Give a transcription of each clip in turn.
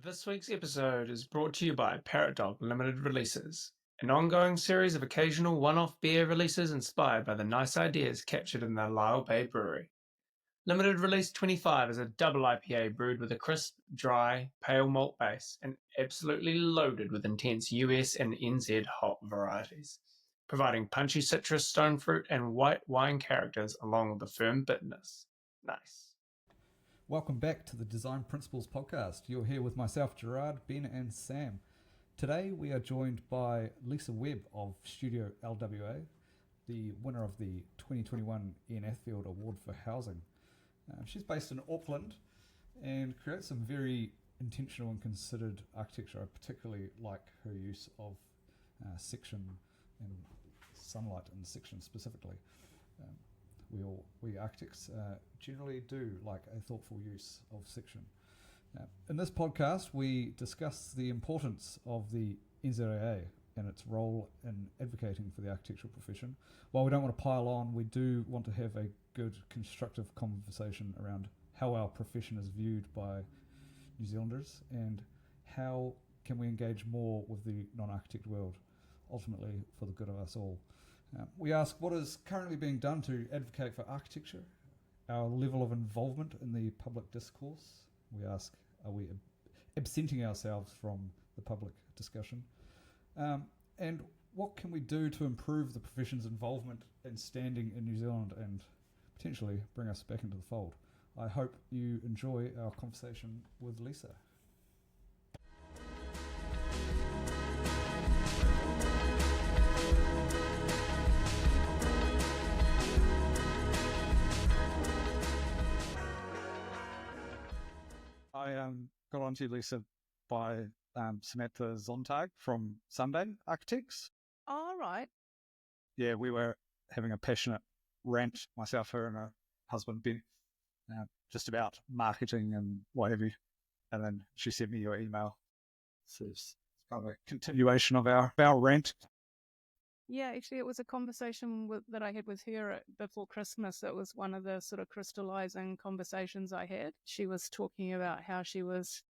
This week's episode is brought to you by Parrot Dog Limited Releases, an ongoing series of occasional one-off beer releases inspired by the nice ideas captured in the Lyle Bay Brewery. Limited Release 25 is a double IPA brewed with a crisp, dry, pale malt base and absolutely loaded with intense US and NZ hop varieties, providing punchy citrus, stone fruit, and white wine characters along with a firm bitterness. Nice. Welcome back to the Design Principles podcast. You're here with myself, Gerard, Ben, and Sam. Today we are joined by Lisa Webb of Studio LWA, the winner of the 2021 Ian Athfield Award for Housing. She's based in Auckland and creates some very intentional and considered architecture. I particularly like her use of section and sunlight in section specifically. We architects generally do like a thoughtful use of section. In this podcast, we discuss the importance of the NZIA and its role in advocating for the architectural profession. While we don't want to pile on, we do want to have a good, constructive conversation around how our profession is viewed by New Zealanders and how can we engage more with the non-architect world, ultimately for the good of us all. We ask what is currently being done to advocate for architecture, our level of involvement in the public discourse. We ask, are we absenting ourselves from the public discussion? And what can we do to improve the profession's involvement and standing in New Zealand and potentially bring us back into the fold? I hope you enjoy our conversation with Lisa. I got onto Lisa by Samantha Zontag from Sunday Architects. All right. Yeah, we were having a passionate rant, myself, her, and her husband, Ben, just about marketing and what have you. And then she sent me your email. So it's kind of a continuation of our rant. Yeah, actually, it was a conversation that I had with her before Christmas. It was one of the sort of crystallizing conversations I had. She was talking about how she was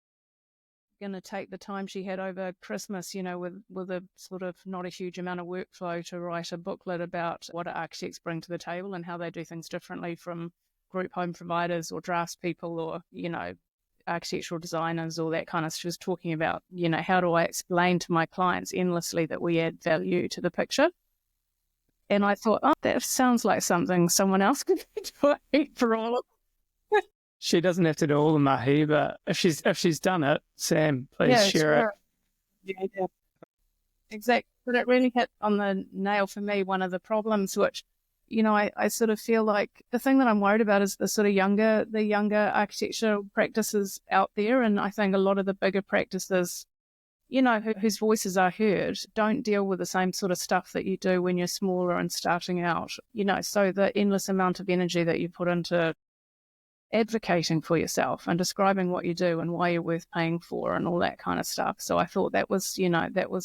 going to take the time she had over Christmas, with a sort of not a huge amount of workflow to write a booklet about what architects bring to the table and how they do things differently from group home providers or draftspeople or, architectural designers, all that kind of. She was talking about, how do I explain to my clients endlessly that we add value to the picture? And I thought, that sounds like something someone else could be doing for all of them. She doesn't have to do all the mahi, but if she's done it, Sam, please share it. Yeah. Exactly. But it really hit on the nail for me. One of the problems which, I sort of feel like the thing that I'm worried about is the younger architectural practices out there. And I think a lot of the bigger practices, whose voices are heard, don't deal with the same sort of stuff that you do when you're smaller and starting out, so the endless amount of energy that you put into advocating for yourself and describing what you do and why you're worth paying for and all that kind of stuff. So I thought that was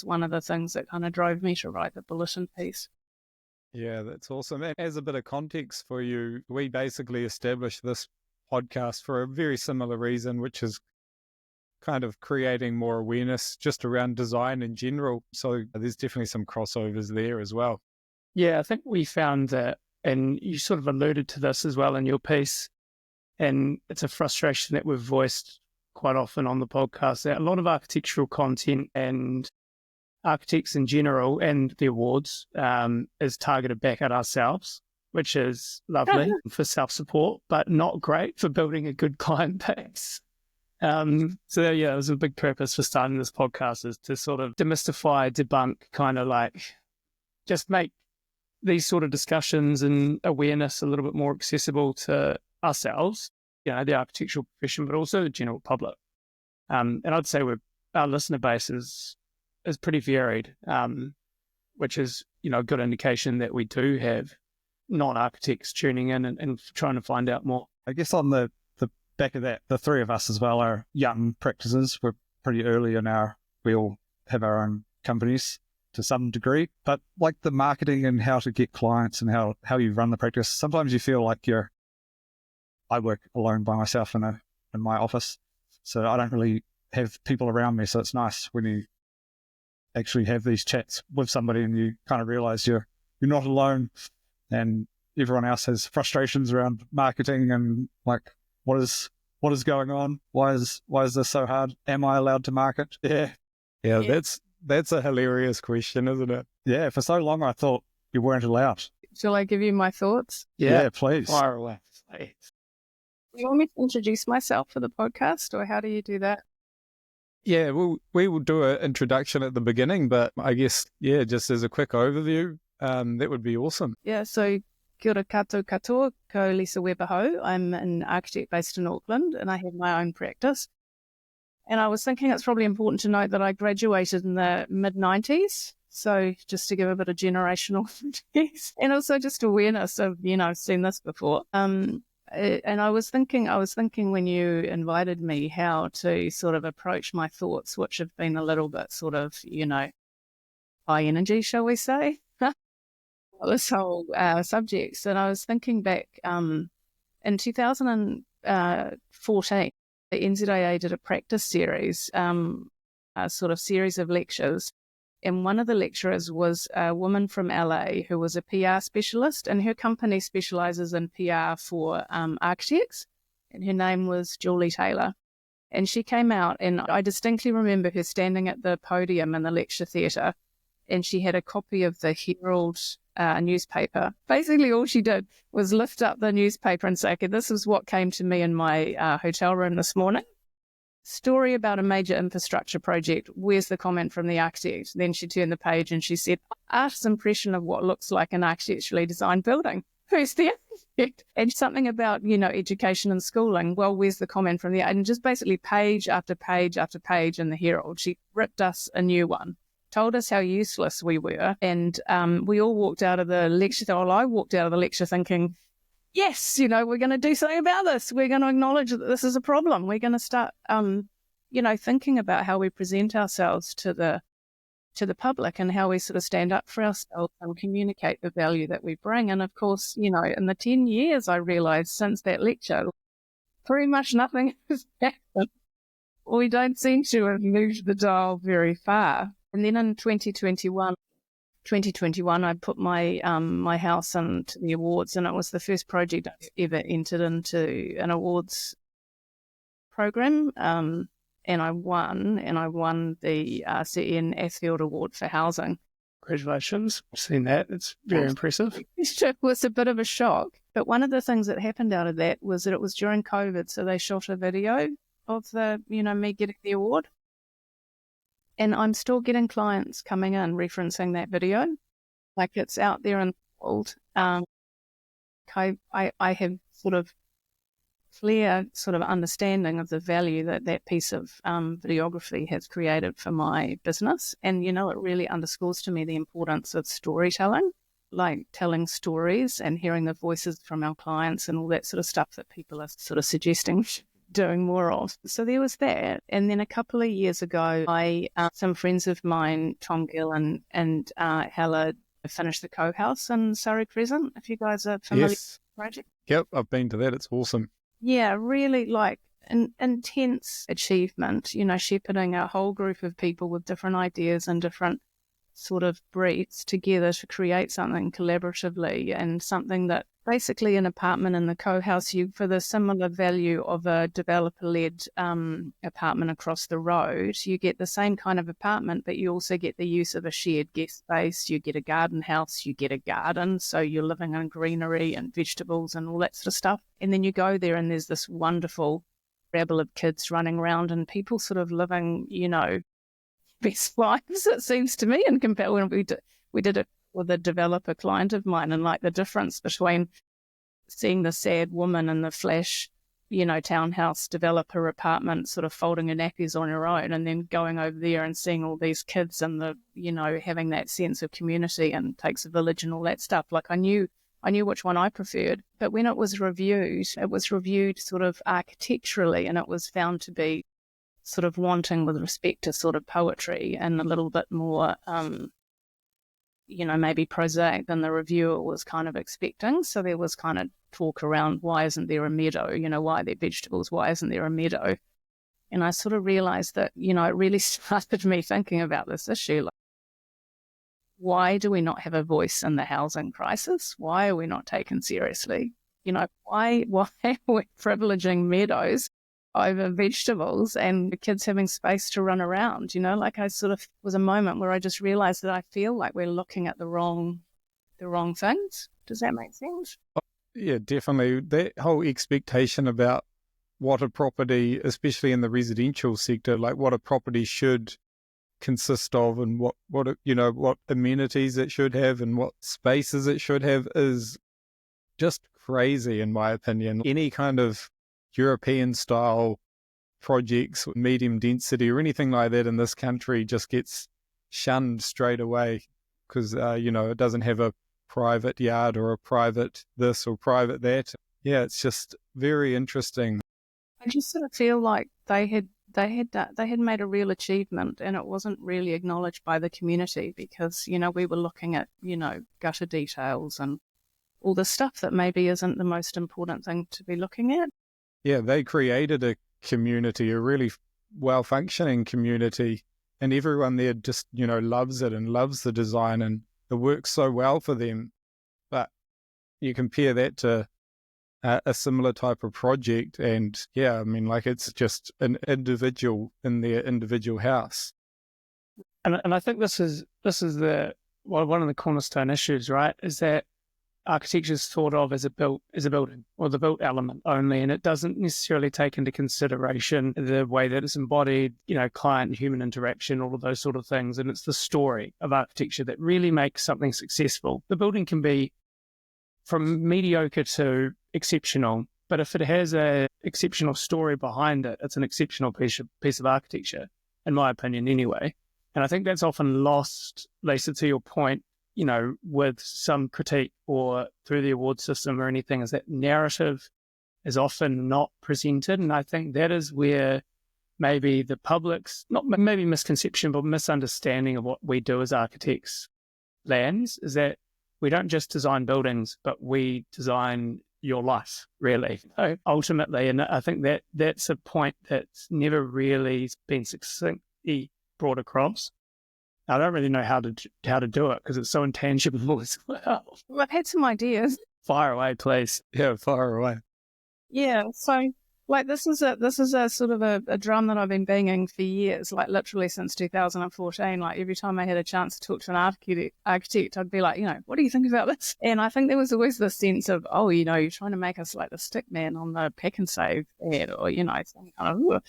one of the things that kind of drove me to write the bulletin piece. Yeah, that's awesome. And as a bit of context for you, we basically established this podcast for a very similar reason, which is kind of creating more awareness just around design in general. So there's definitely some crossovers there as well. Yeah, I think we found that, and you sort of alluded to this as well in your piece, and it's a frustration that we've voiced quite often on the podcast, that a lot of architectural content and architects in general and the awards is targeted back at ourselves, which is lovely for self-support, but not great for building a good client base. So yeah, it was a big purpose for starting this podcast, is to sort of demystify, debunk, kind of like just make these sort of discussions and awareness a little bit more accessible to ourselves, the architectural profession, but also the general public. And I'd say our listener base is pretty varied, which is, a good indication that we do have non-architects tuning in and trying to find out more. I guess on the back of that, the three of us as well are young practitioners. We're pretty early we all have our own companies to some degree, but like the marketing and how to get clients and how you run the practice, sometimes you feel like I work alone by myself in my office, so I don't really have people around me. So it's nice when you actually have these chats with somebody and you kind of realize you're not alone, and everyone else has frustrations around marketing and like, what is going on? Why is this so hard? Am I allowed to market? Yeah. That's a hilarious question, isn't it? Yeah. For so long, I thought you weren't allowed. Shall I give you my thoughts? Yeah, please. Fire away. You want me to introduce myself for the podcast, or how do you do that? Yeah, we will do an introduction at the beginning, but I guess, just as a quick overview, that would be awesome. Yeah, so kia ora katoa, ko Lisa Webb aho. I'm an architect based in Auckland, and I have my own practice. And I was thinking it's probably important to note that I graduated in the mid-90s. So just to give a bit of generational piece, and also just awareness of, I've seen this before. And I was thinking when you invited me how to sort of approach my thoughts, which have been a little bit sort of, high energy, shall we say, this whole subject. And I was thinking back in 2014, the NZIA did a practice series, a sort of series of lectures. And one of the lecturers was a woman from LA who was a PR specialist, and her company specializes in PR for architects. And her name was Julie Taylor. And she came out, and I distinctly remember her standing at the podium in the lecture theatre, and she had a copy of the Herald newspaper. Basically, all she did was lift up the newspaper and say, okay, this is what came to me in my hotel room this morning. Story about a major infrastructure project. Where's the comment from the architect? Then she turned the page and she said, artist's impression of what looks like an architecturally designed building. Who's the architect? And something about, education and schooling. Well, where's the comment from the, and just basically page after page after page in the Herald, she ripped us a new one, told us how useless we were. And we all walked out of the lecture, I walked out of the lecture thinking, yes, we're going to do something about this. We're going to acknowledge that this is a problem. We're going to start, thinking about how we present ourselves to the public and how we sort of stand up for ourselves and communicate the value that we bring. And of course, in the 10 years I realized since that lecture, pretty much nothing has happened. We don't seem to have moved the dial very far. And then in 2021, I put my my house into the awards, and it was the first project I've ever entered into an awards program. And I won the CN Athfield Award for Housing. Congratulations. I've seen that. It's very impressive. It was a bit of a shock. But one of the things that happened out of that was that it was during COVID, so they shot a video of me getting the award. And I'm still getting clients coming in referencing that video. Like, it's out there in the world. I have sort of clear sort of understanding of the value that piece of videography has created for my business. And, it really underscores to me the importance of storytelling, like telling stories and hearing the voices from our clients and all that sort of stuff that people are sort of suggesting doing more of. So there was that. And then a couple of years ago, some friends of mine, Tom Gill and Hella, finished the Co-House in Surrey Crescent, if you guys are familiar with the project. Yep, I've been to that. It's awesome. Yeah, really like an intense achievement, shepherding a whole group of people with different ideas and different sort of briefs together to create something collaboratively, and something that basically an apartment in the Co-House, for the similar value of a developer-led apartment across the road, you get the same kind of apartment, but you also get the use of a shared guest space. You get a garden house, you get a garden, so you're living in greenery and vegetables and all that sort of stuff. And then you go there and there's this wonderful rabble of kids running around and people sort of living, best lives, it seems to me, and compare when we did it with a developer client of mine, and like the difference between seeing the sad woman in the flash, townhouse developer apartment sort of folding her nappies on her own, and then going over there and seeing all these kids and having that sense of community and takes a village and all that stuff. Like I knew which one I preferred, but when it was reviewed sort of architecturally, and it was found to be sort of wanting with respect to sort of poetry and a little bit more, maybe prosaic than the reviewer was kind of expecting. So there was kind of talk around, why isn't there a meadow? Why are there vegetables? Why isn't there a meadow? And I sort of realized that, it really started me thinking about this issue. Like, why do we not have a voice in the housing crisis? Why are we not taken seriously? Why are we privileging meadows over vegetables and the kids having space to run around? Like I sort of was a moment where I just realized that I feel like we're looking at the wrong things. Does that make sense? Yeah, definitely. That whole expectation about what a property, especially in the residential sector, like what a property should consist of and what amenities it should have and what spaces it should have is just crazy, in my opinion. Any kind of European style projects, medium density or anything like that in this country just gets shunned straight away because, it doesn't have a private yard or a private this or private that. Yeah, it's just very interesting. I just sort of feel like they had made a real achievement, and it wasn't really acknowledged by the community because we were looking at gutter details and all the stuff that maybe isn't the most important thing to be looking at. Yeah, they created a community, a really well functioning community, and everyone there just loves it and loves the design, and it works so well for them. But you compare that to a similar type of project, and yeah, I mean, like it's just an individual in their individual house. And I think this is one of the cornerstone issues, right? Is that architecture is thought of as a building or the built element only, and it doesn't necessarily take into consideration the way that it's embodied, client and human interaction, all of those sort of things. And it's the story of architecture that really makes something successful. The building can be from mediocre to exceptional, but if it has a exceptional story behind it, it's an exceptional piece of architecture, in my opinion anyway. And I think that's often lost, Lisa, to your point, with some critique or through the award system or anything, is that narrative is often not presented. And I think that is where maybe the public's, not maybe misconception, but misunderstanding of what we do as architects lands, is that we don't just design buildings, but we design your life, really, ultimately. And I think that's a point that's never really been succinctly brought across. I don't really know how to do it because it's so intangible as well. Well, I've had some ideas. Fire away, please. Yeah, fire away. Yeah, so like this is a sort of a drum that I've been banging for years, like literally since 2014. Like every time I had a chance to talk to an architect, I'd be like, what do you think about this? And I think there was always this sense of, you're trying to make us like the stick man on the pack and save ad, or some kind of.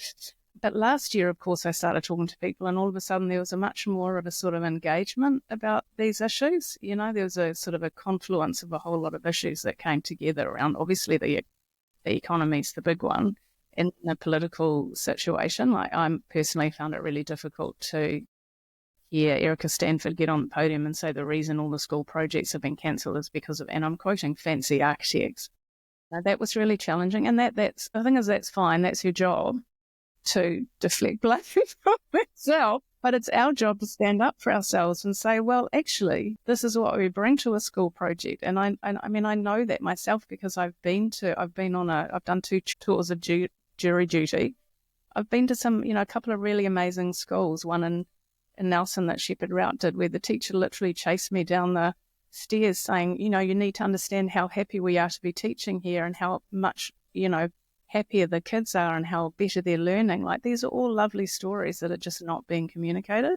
But last year, of course, I started talking to people, and all of a sudden there was a much more of a sort of engagement about these issues. There was a sort of a confluence of a whole lot of issues that came together around, obviously, the economy's the big one, in the political situation. Like I personally found it really difficult to hear Erica Stanford get on the podium and say the reason all the school projects have been cancelled is because of, and I'm quoting, fancy architects. Now, that was really challenging, and that's the thing is that's fine, that's your job to deflect blame from itself, but it's our job to stand up for ourselves and say, well, actually, this is what we bring to a school project. And I mean, I know that myself because I've done 2 tours of jury duty. I've been to some, a couple of really amazing schools, one in Nelson that Shepherd Rout did, where the teacher literally chased me down the stairs saying, you need to understand how happy we are to be teaching here and how much, happier the kids are and how better they're learning. Like these are all lovely stories that are just not being communicated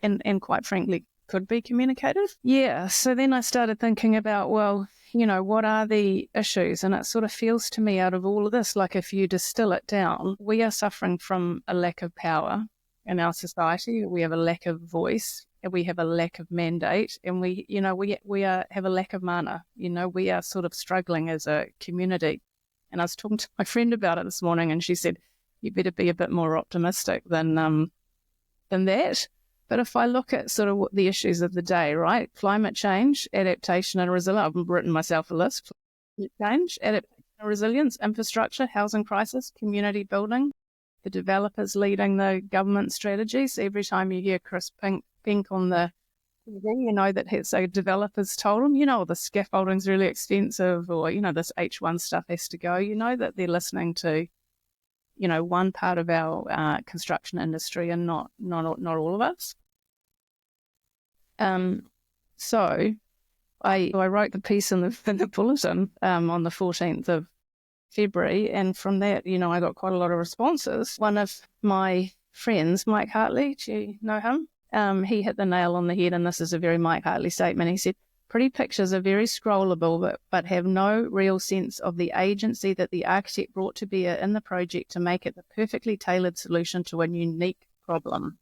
and quite frankly could be communicated. Yeah. So then I started thinking about, well, what are the issues? And it sort of feels to me out of all of this, like if you distill it down, we are suffering from a lack of power in our society. We have a lack of voice, and we have a lack of mandate, and we have a lack of mana. We are sort of struggling as a community. And I was talking to my friend about it this morning, and she said, you better be a bit more optimistic than that. But if I look at sort of what the issues of the day, right? Climate change, adaptation and resilience. I've written myself a list. Climate change, adaptation and resilience, infrastructure, housing crisis, community building, the developers leading the government strategies. Every time you hear Chris Pink on the TV, that it's a developers told them, the scaffolding's really expensive, or, this H1 stuff has to go, that they're listening to, one part of our construction industry and not all of us. So I wrote the piece in the bulletin on the 14th of February, and from that, I got quite a lot of responses. One of my friends, Mike Hartley, do you know him? He hit the nail on the head, and this is a very Mike Hartley statement. He said, "Pretty pictures are very scrollable, but have no real sense of the agency that the architect brought to bear in the project to make it the perfectly tailored solution to a unique problem,"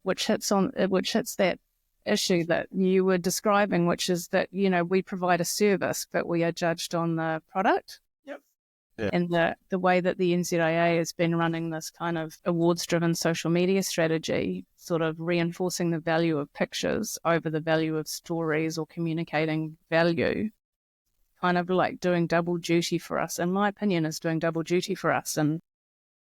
which hits that issue that you were describing, which is that, we provide a service, but we are judged on the product. Yep. Yeah. And the way that the NZIA has been running this kind of awards-driven social media strategy, sort of reinforcing the value of pictures over the value of stories or communicating value, kind of like doing double duty for us, in my opinion, is doing double duty for us and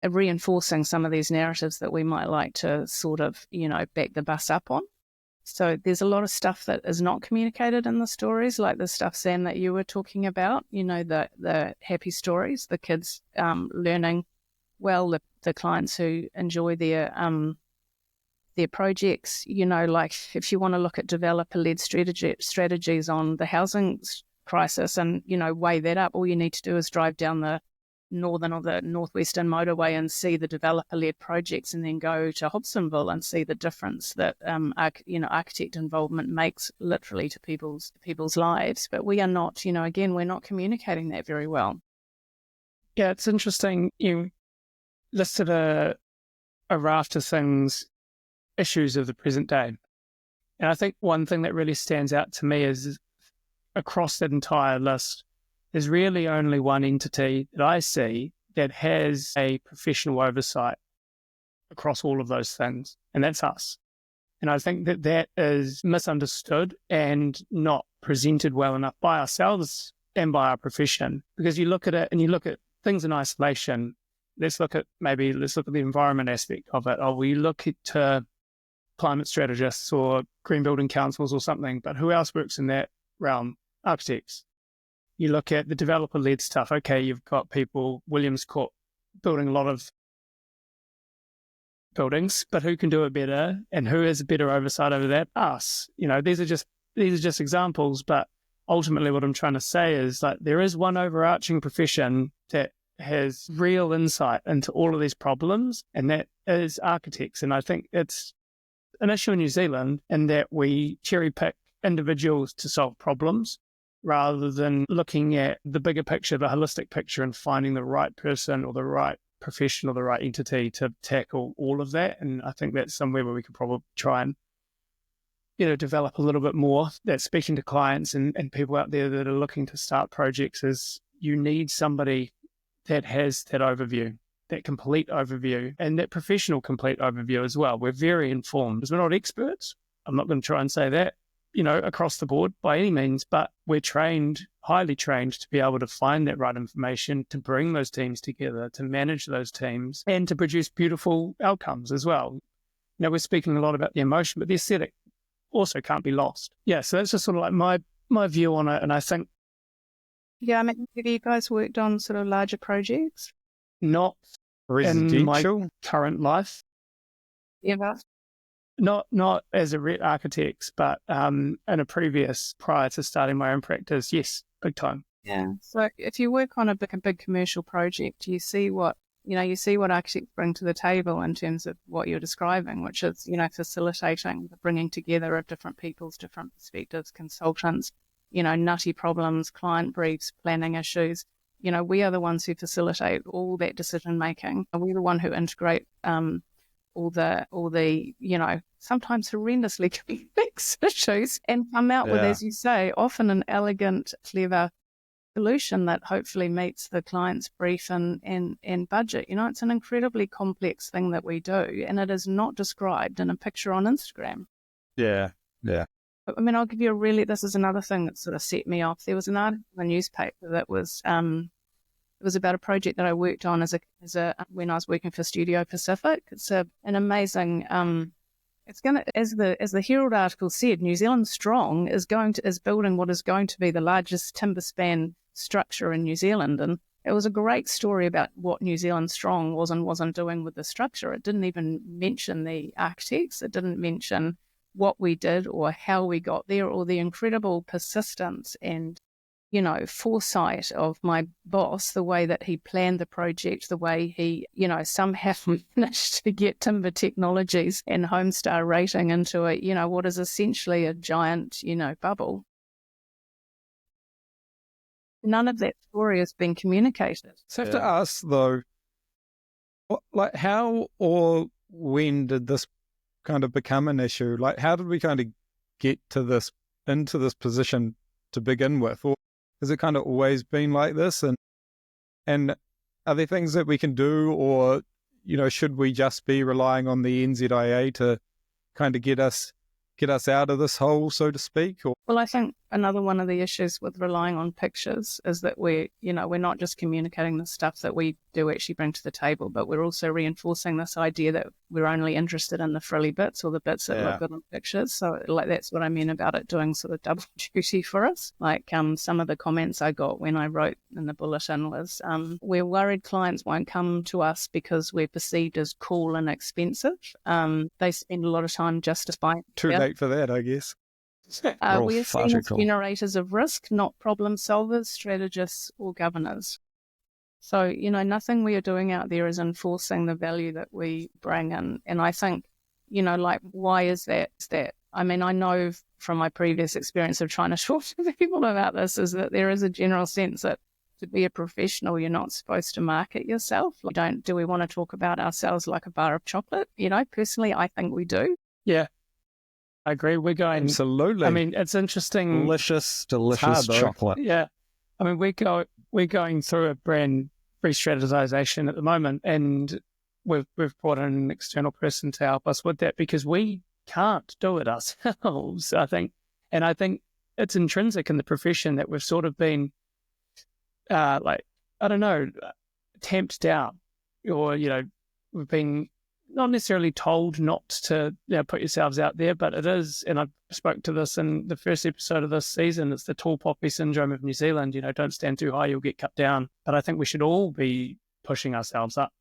reinforcing some of these narratives that we might like to sort of, back the bus up on. So there's a lot of stuff that is not communicated in the stories, like the stuff, Sam, that you were talking about, the happy stories, the kids learning well, the clients who enjoy their projects, like if you want to look at developer-led strategies on the housing crisis and, weigh that up, all you need to do is drive down the northern or the northwestern motorway and see the developer-led projects, and then go to Hobsonville and see the difference that architect involvement makes literally to people's lives. But we are not, again, we're not communicating that very well. Yeah, it's interesting. You listed a raft of things, issues of the present day, and I think one thing that really stands out to me is across that entire list, there's really only one entity that I see that has a professional oversight across all of those things, and that's us. And I think that is misunderstood and not presented well enough by ourselves and by our profession. Because you look at it and you look at things in isolation. Let's look at the environment aspect of it. Or we look at climate strategists or green building councils or something, but who else works in that realm? Architects. You look at the developer-led stuff. Okay, you've got people, Williams Court, building a lot of buildings, but who can do it better and who has a better oversight over that? Us. These are just examples, but ultimately what I'm trying to say is like there is one overarching profession that has real insight into all of these problems, and that is architects. And I think it's an issue in New Zealand in that we cherry pick individuals to solve problems, rather than looking at the bigger picture, the holistic picture, and finding the right person or the right profession or the right entity to tackle all of that. And I think that's somewhere where we could probably try and, develop a little bit more. That speaking to clients and people out there that are looking to start projects is you need somebody that has that overview, that complete overview, and that professional complete overview as well. We're very informed. We're not experts. I'm not going to try and say that, across the board by any means, but we're trained, highly trained, to be able to find that right information, to bring those teams together, to manage those teams, and to produce beautiful outcomes as well. We're speaking a lot about the emotion, but the aesthetic also can't be lost. Yeah, so that's just sort of like my view on it, and I think... Yeah, have you guys worked on sort of larger projects? Not residential? In my current life. Ever? Not as a architect, but in a previous, prior to starting my own practice, yes, big time. Yeah. So if you work on a big commercial project, you see what architects bring to the table in terms of what you're describing, which is, facilitating the bringing together of different people's different perspectives, consultants, nutty problems, client briefs, planning issues. We are the ones who facilitate all that decision making. We're the one who integrate all the sometimes horrendously complex issues and come out with, as you say, often an elegant, clever solution that hopefully meets the client's brief and budget. It's an incredibly complex thing that we do, and it is not described in a picture on Instagram. Yeah. I mean, I'll give you this is another thing that sort of set me off. There was an article in the newspaper that was it was about a project that I worked on when I was working for Studio Pacific. It's an amazing. It's going to, as the Herald article said, New Zealand Strong is building what is going to be the largest timber span structure in New Zealand, and It was a great story about what New Zealand Strong was and wasn't doing with the structure. It didn't even mention the architects. It didn't mention what we did or how we got there or the incredible persistence and, foresight of my boss, the way that he planned the project, the way he, somehow managed to get Timber Technologies and Homestar Rating into what is essentially a giant, bubble. None of that story has been communicated. So I have to ask, though, how or when did this kind of become an issue? Like, how did we kind of get into this position to begin with? Or has it kind of always been like this? And are there things that we can do, or, should we just be relying on the NZIA to kind of get us out of this hole, so to speak? Or... Well, I think another one of the issues with relying on pictures is that we're not just communicating the stuff that we do actually bring to the table, but we're also reinforcing this idea that we're only interested in the frilly bits or the bits that look good on pictures. So that's what I mean about it doing sort of double duty for us. Like some of the comments I got when I wrote in the bulletin was, we're worried clients won't come to us because we're perceived as cool and expensive. They spend a lot of time justifying. Too late for that, I guess. We are seen as generators of risk, not problem solvers, strategists, or governors. So, nothing we are doing out there is enforcing the value that we bring in. And I think, why is that? I mean, I know from my previous experience of trying to talk to people about this is that there is a general sense that to be a professional, you're not supposed to market yourself. Do we want to talk about ourselves like a bar of chocolate? Personally, I think we do. Yeah. I agree. We're going... Absolutely. I mean, it's interesting. Delicious chocolate. Yeah. I mean, we're going through a brand re-strategization at the moment, and we've brought in an external person to help us with that because we can't do it ourselves, I think. And I think it's intrinsic in the profession that we've sort of been, tamped down, or, we've been not necessarily told not to put yourselves out there, but it is, and I spoke to this in the first episode of this season, it's the tall poppy syndrome of New Zealand, don't stand too high, you'll get cut down. But I think we should all be pushing ourselves up,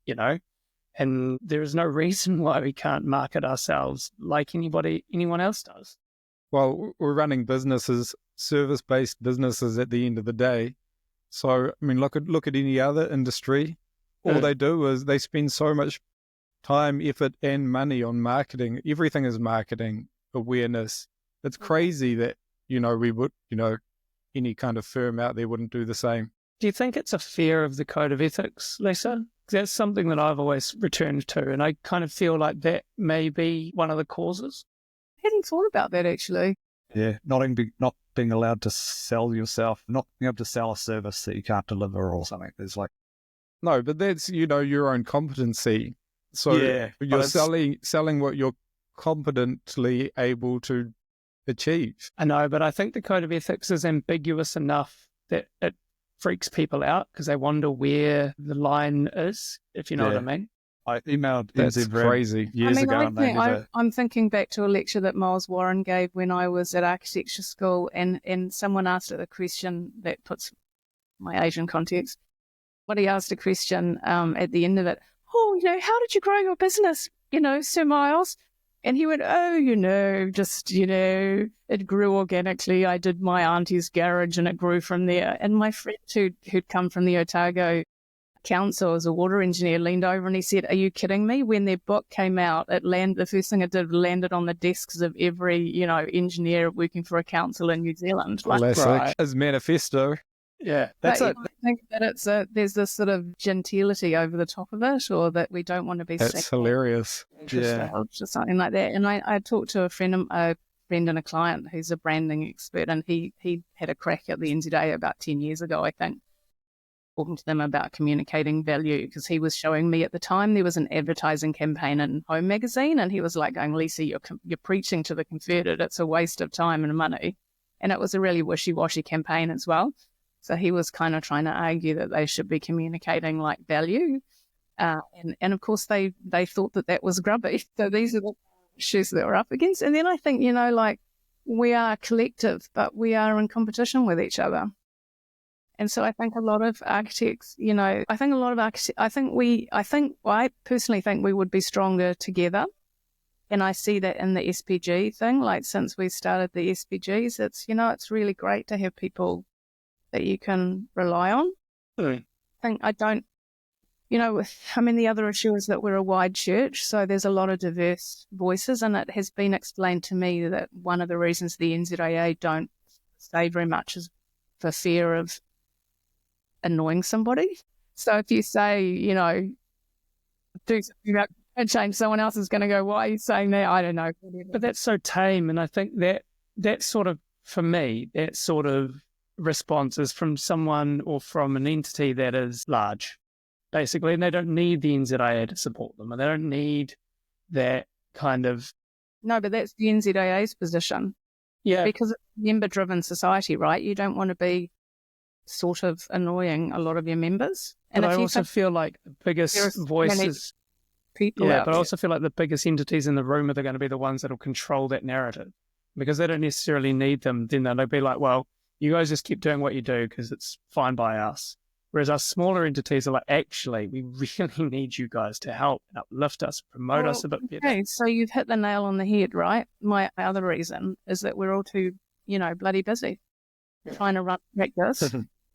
and there is no reason why we can't market ourselves like anyone else does. Well, we're running businesses, service-based businesses at the end of the day. So, I mean, look at any other industry. All they do is they spend so much time, effort, and money on marketing. Everything is marketing, awareness. It's crazy that, we would, any kind of firm out there wouldn't do the same. Do you think it's a fear of the code of ethics, Lisa? That's something that I've always returned to, and I kind of feel like that may be one of the causes. I hadn't thought about that, actually. Yeah, not being allowed to sell yourself, not being able to sell a service that you can't deliver or something. There's No, but that's, your own competency. So you're selling what you're competently able to achieve. I know, but I think the code of ethics is ambiguous enough that it freaks people out because they wonder where the line is, if you know what I mean. I emailed That's crazy. years ago. I'm thinking back to a lecture that Miles Warren gave when I was at architecture school, and someone asked a question that puts my Asian context. But he asked a question at the end of it, how did you grow your business, Sir Miles? And he went, it grew organically. I did my auntie's garage and it grew from there. And my friend who'd come from the Otago Council as a water engineer leaned over and he said, are you kidding me? When their book came out, the first thing it did landed on the desks of every, engineer working for a council in New Zealand. Classic. As manifesto. Yeah, that's it. I think that there's this sort of gentility over the top of it, or that we don't want to be. That's hilarious. Yeah, or just something like that. And I talked to a friend and a client who's a branding expert, and he had a crack at the NZIA about 10 years ago, I think, talking to them about communicating value, because he was showing me at the time there was an advertising campaign in Home magazine, and he was like going, Lisa, you're preaching to the converted. It's a waste of time and money. And it was a really wishy-washy campaign as well. So he was kind of trying to argue that they should be communicating like value. And of course, they thought that was grubby. So these are the issues that we're up against. And then I think, we are collective, but we are in competition with each other. And so I think a lot of architects, I personally think we would be stronger together. And I see that in the SPG thing, like since we started the SPGs, it's really great to have people that you can rely on. Mm. The other issue is that we're a wide church, so there's a lot of diverse voices, and it has been explained to me that one of the reasons the NZIA don't say very much is for fear of annoying somebody. So if you say, do something about climate change, someone else is going to go, why are you saying that? I don't know. But that's so tame. And I think that sort of, for me, that sort of response is from someone or from an entity that is large, basically, and they don't need the NZIA to support them, and they don't need that kind of... No, but that's the NZIA's position. Yeah. Because it's a member-driven society, right? You don't want to be sort of annoying a lot of your members. And I also feel like the biggest voices... people yeah, out but I there. also feel like the biggest entities in the room are going to be the ones that will control that narrative, because they don't necessarily need them. Then they'll be like, well, you guys just keep doing what you do because it's fine by us. Whereas our smaller entities are like, actually, we really need you guys to help and uplift us, promote us a bit better. Okay, so you've hit the nail on the head, right? My other reason is that we're all too, bloody busy trying to run practice.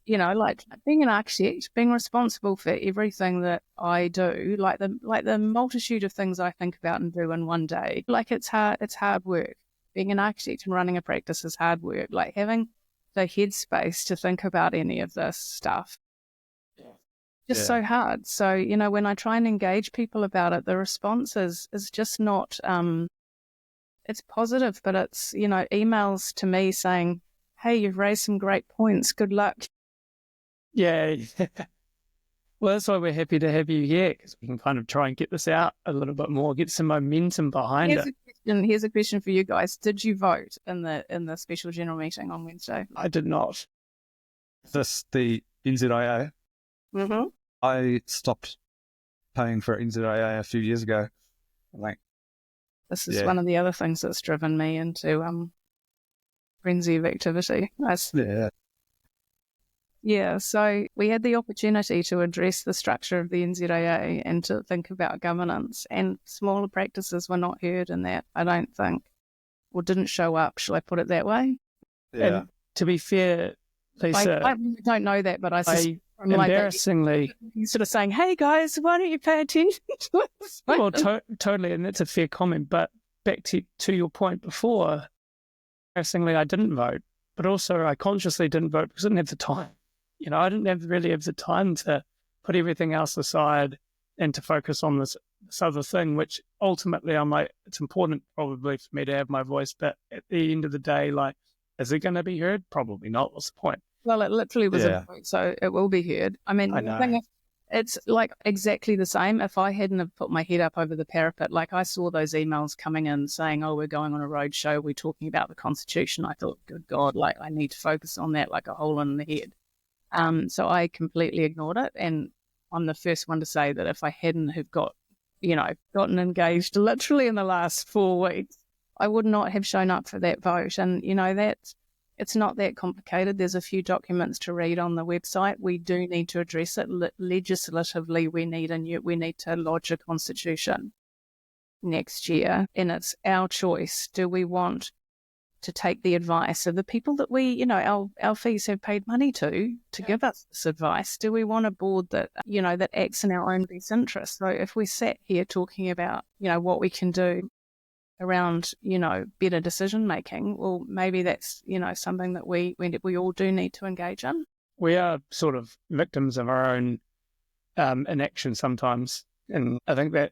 Like being an architect, being responsible for everything that I do, like the multitude of things I think about and do in one day. Like it's hard work. Being an architect and running a practice is hard work. Like having the headspace to think about any of this stuff. Just so hard. So, when I try and engage people about it, the response is just not, it's positive, but it's, emails to me saying, hey, you've raised some great points. Good luck. Yeah. Well, that's why we're happy to have you here, because we can kind of try and get this out a little bit more, get some momentum behind it. Here's a question for you guys. Did you vote in the special general meeting on Wednesday? I did not. Is this the NZIA? Mm-hmm. I stopped paying for NZIA a few years ago. This is one of the other things that's driven me into frenzy of activity. Yeah, so we had the opportunity to address the structure of the NZIA and to think about governance, and smaller practices were not heard in that, I don't think, or didn't show up, shall I put it that way? Yeah. And to be fair, Lisa, I don't know that, but embarrassingly, you're sort of saying, hey guys, why don't you pay attention to this? well, totally, and that's a fair comment, but back to your point before, embarrassingly, I didn't vote, but also I consciously didn't vote because I didn't have the time. I didn't really have the time to put everything else aside and to focus on this other thing, which ultimately I'm like, it's important probably for me to have my voice, but at the end of the day, like, is it going to be heard? Probably not. What's the point? Well, it literally was a vote, so it will be heard. I mean, the thing is, it's like exactly the same. If I hadn't have put my head up over the parapet, like I saw those emails coming in saying, oh, we're going on a road show, we're talking about the Constitution. I thought, good God, like I need to focus on that like a hole in the head. So I completely ignored it, and I'm the first one to say that if I hadn't have gotten engaged literally in the last 4 weeks, I would not have shown up for that vote. And it's not that complicated. There's a few documents to read on the website. We do need to address it legislatively. We need to lodge a constitution next year, and it's our choice. Do we want to take the advice of the people that our fees have paid money to give us this advice? Do we want a board that, that acts in our own best interest? So if we sat here talking about, what we can do around, better decision making, well, maybe that's, something that we all do need to engage in. We are sort of victims of our own inaction sometimes. And I think that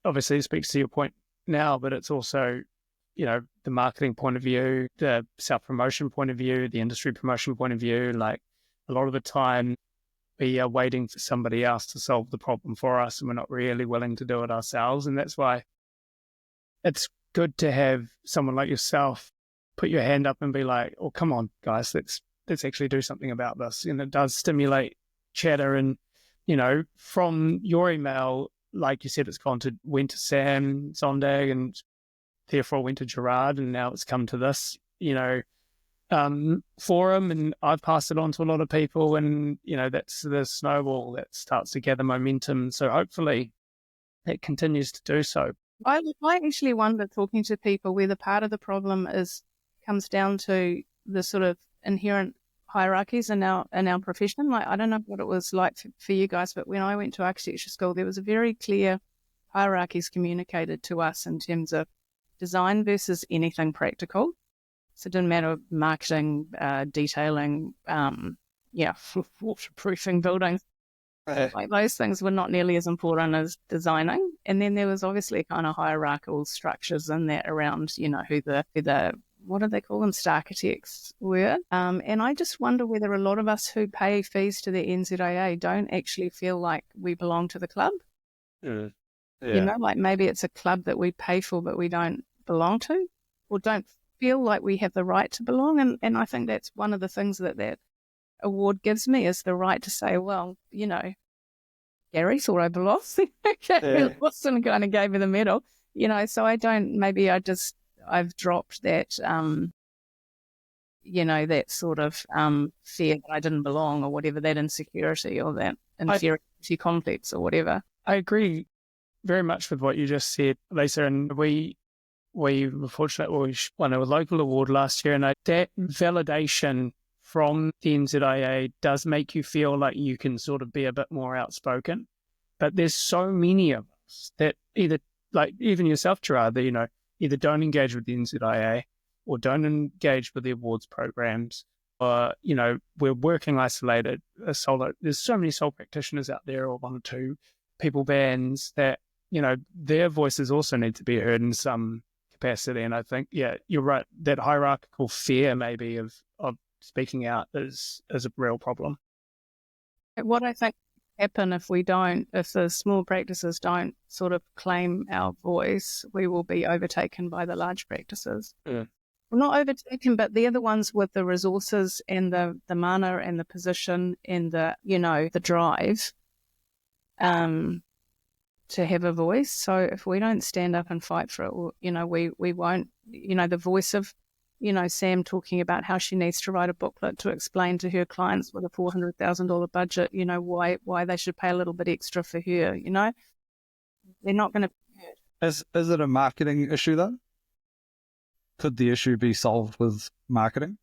obviously speaks to your point now, but it's also, the marketing point of view, the self-promotion point of view, the industry promotion point of view. Like a lot of the time we are waiting for somebody else to solve the problem for us, and we're not really willing to do it ourselves. And that's why it's good to have someone like yourself put your hand up and be like, oh, come on, guys, let's actually do something about this. And it does stimulate chatter. And, from your email, like you said, went to Sam Zondag and therefore went to Gerard, and now it's come to this. forum, and I've passed it on to a lot of people, and that's the snowball that starts to gather momentum. So hopefully it continues to do so. I actually wonder, talking to people, whether part of the problem comes down to the sort of inherent hierarchies in our profession. Like, I don't know what it was like for you guys, but when I went to architecture school, there was a very clear hierarchies communicated to us in terms of design versus anything practical. So it didn't matter marketing, detailing, waterproofing buildings. Like, those things were not nearly as important as designing. And then there was obviously kind of hierarchical structures in that around, who the what do they call them, architects were. And I just wonder whether a lot of us who pay fees to the NZIA don't actually feel like we belong to the club. Yeah. Like maybe it's a club that we pay for but we don't belong to, or don't feel like we have the right to belong. And I think that's one of the things that award gives me, is the right to say, well, Gary thought I belonged. Wilson kind of gave me the medal, so I've dropped that, that sort of fear that I didn't belong, or whatever, that insecurity or that inferiority complex or whatever. I agree very much with what you just said, Lisa, and we were fortunate. We won a local award last year, and that validation from the NZIA does make you feel like you can sort of be a bit more outspoken. But there's so many of us that either, like even yourself, Gerard, that, either don't engage with the NZIA or don't engage with the awards programs, or, we're working isolated. There's so many sole practitioners out there, or one or two people bands that, their voices also need to be heard in some capacity. And I think, you're right, that hierarchical fear maybe of speaking out is a real problem. What I think happen if the small practices don't sort of claim our voice, we will be overtaken by the large practices. Yeah. Well, not overtaken, but they're the ones with the resources and the mana and the position and the drive to have a voice. So if we don't stand up and fight for it, we won't, the voice of, Sam talking about how she needs to write a booklet to explain to her clients with a $400,000 budget, why they should pay a little bit extra for her, they're not going to. Is it a marketing issue though? Could the issue be solved with marketing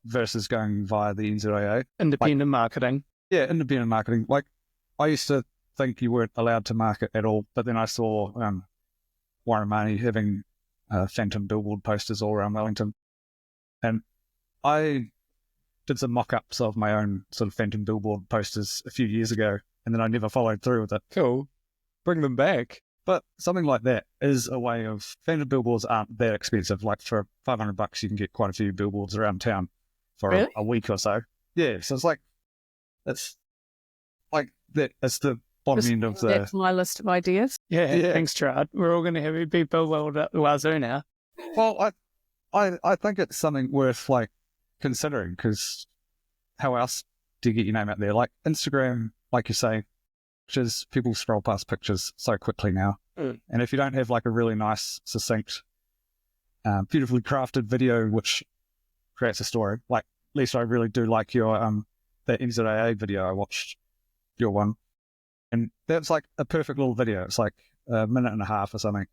versus going via the NZIA? Independent marketing. Yeah, independent marketing. Like, I used to think you weren't allowed to market at all, but then I saw Warren Marnie having phantom billboard posters all around Wellington, and I did some mock-ups of my own sort of phantom billboard posters a few years ago, and then I never followed through with it. Cool. Bring them back. But something like that is a way of, phantom billboards aren't that expensive. Like for $500 you can get quite a few billboards around town for Really? a week or so. Yeah, so it's like it's the bottom end of the. That's my list of ideas. Yeah. Thanks, Gerard. We're all going to have a big billboard at the wazoo now. Well, I think it's something worth like considering, because how else do you get your name out there? Like Instagram, like you say, pictures, people scroll past pictures so quickly now. And if you don't have like a really nice, succinct, beautifully crafted video which creates a story, like Lisa, I really do like your that NZIA video. I watched your one, and that's like a perfect little video. It's like a minute and a half or something.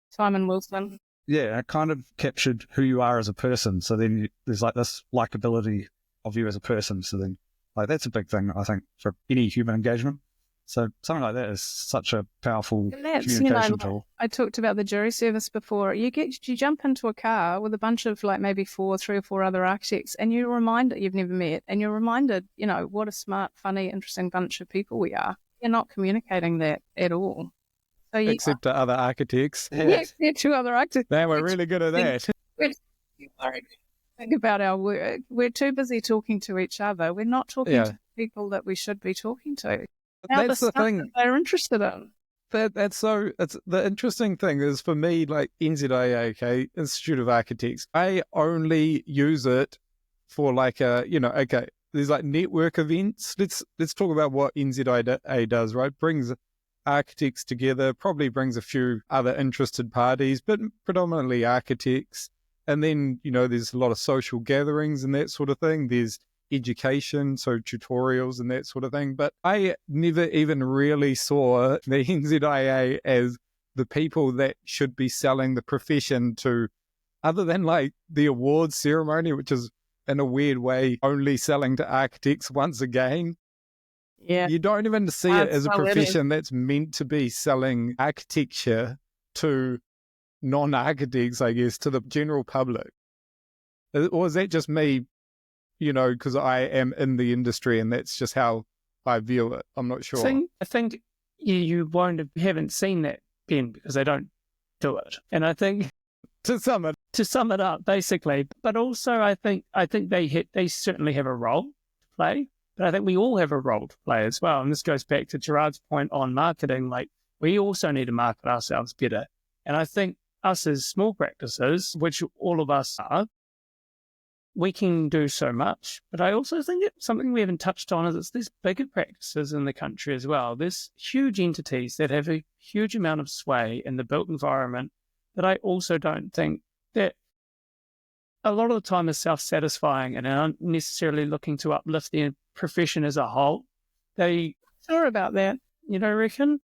Simon Wilson. Yeah, it kind of captured who you are as a person. So then there's like this likability of you as a person. So then, like, that's a big thing, I think, for any human engagement. So something like that is such a powerful communication tool. I talked about the jury service before. You jump into a car with a bunch of like maybe 3 or 4 other architects, and you're reminded you've never met, and you're reminded, what a smart, funny, interesting bunch of people we are. You're not communicating that at all. So Except to other architects. Yeah, to other architects. They were really good at that. Think about our work. We're too busy talking to each other. We're not talking to people that we should be talking to. That's the thing that they're interested in. That's the interesting thing is, for me, like NZIA, Institute of Architects, I only use it for like there's like network events. Let's talk about what NZIA does, right? Brings architects together, probably brings a few other interested parties, but predominantly architects. And then, there's a lot of social gatherings and that sort of thing. There's education, so tutorials and that sort of thing. But I never even really saw the NZIA as the people that should be selling the profession to, other than like the awards ceremony, which is in a weird way only selling to architects once again. Yeah. You don't even see it as a Well, profession that's meant to be selling architecture to non-architects, I guess, to the general public. Or is that just me, because I am in the industry and that's just how I view it? I'm not sure. I think you haven't seen that, Ben, because they don't do it. And I think to sum it up, basically, but also I think they certainly have a role to play, but I think we all have a role to play as well. And this goes back to Gerard's point on marketing. Like, we also need to market ourselves better. And I think us as small practices, which all of us are, we can do so much. But I also think it's something we haven't touched on is there's bigger practices in the country as well. There's huge entities that have a huge amount of sway in the built environment that I also don't think that a lot of the time is self-satisfying and aren't necessarily looking to uplift their profession as a whole. They Sure about that. You don't reckon?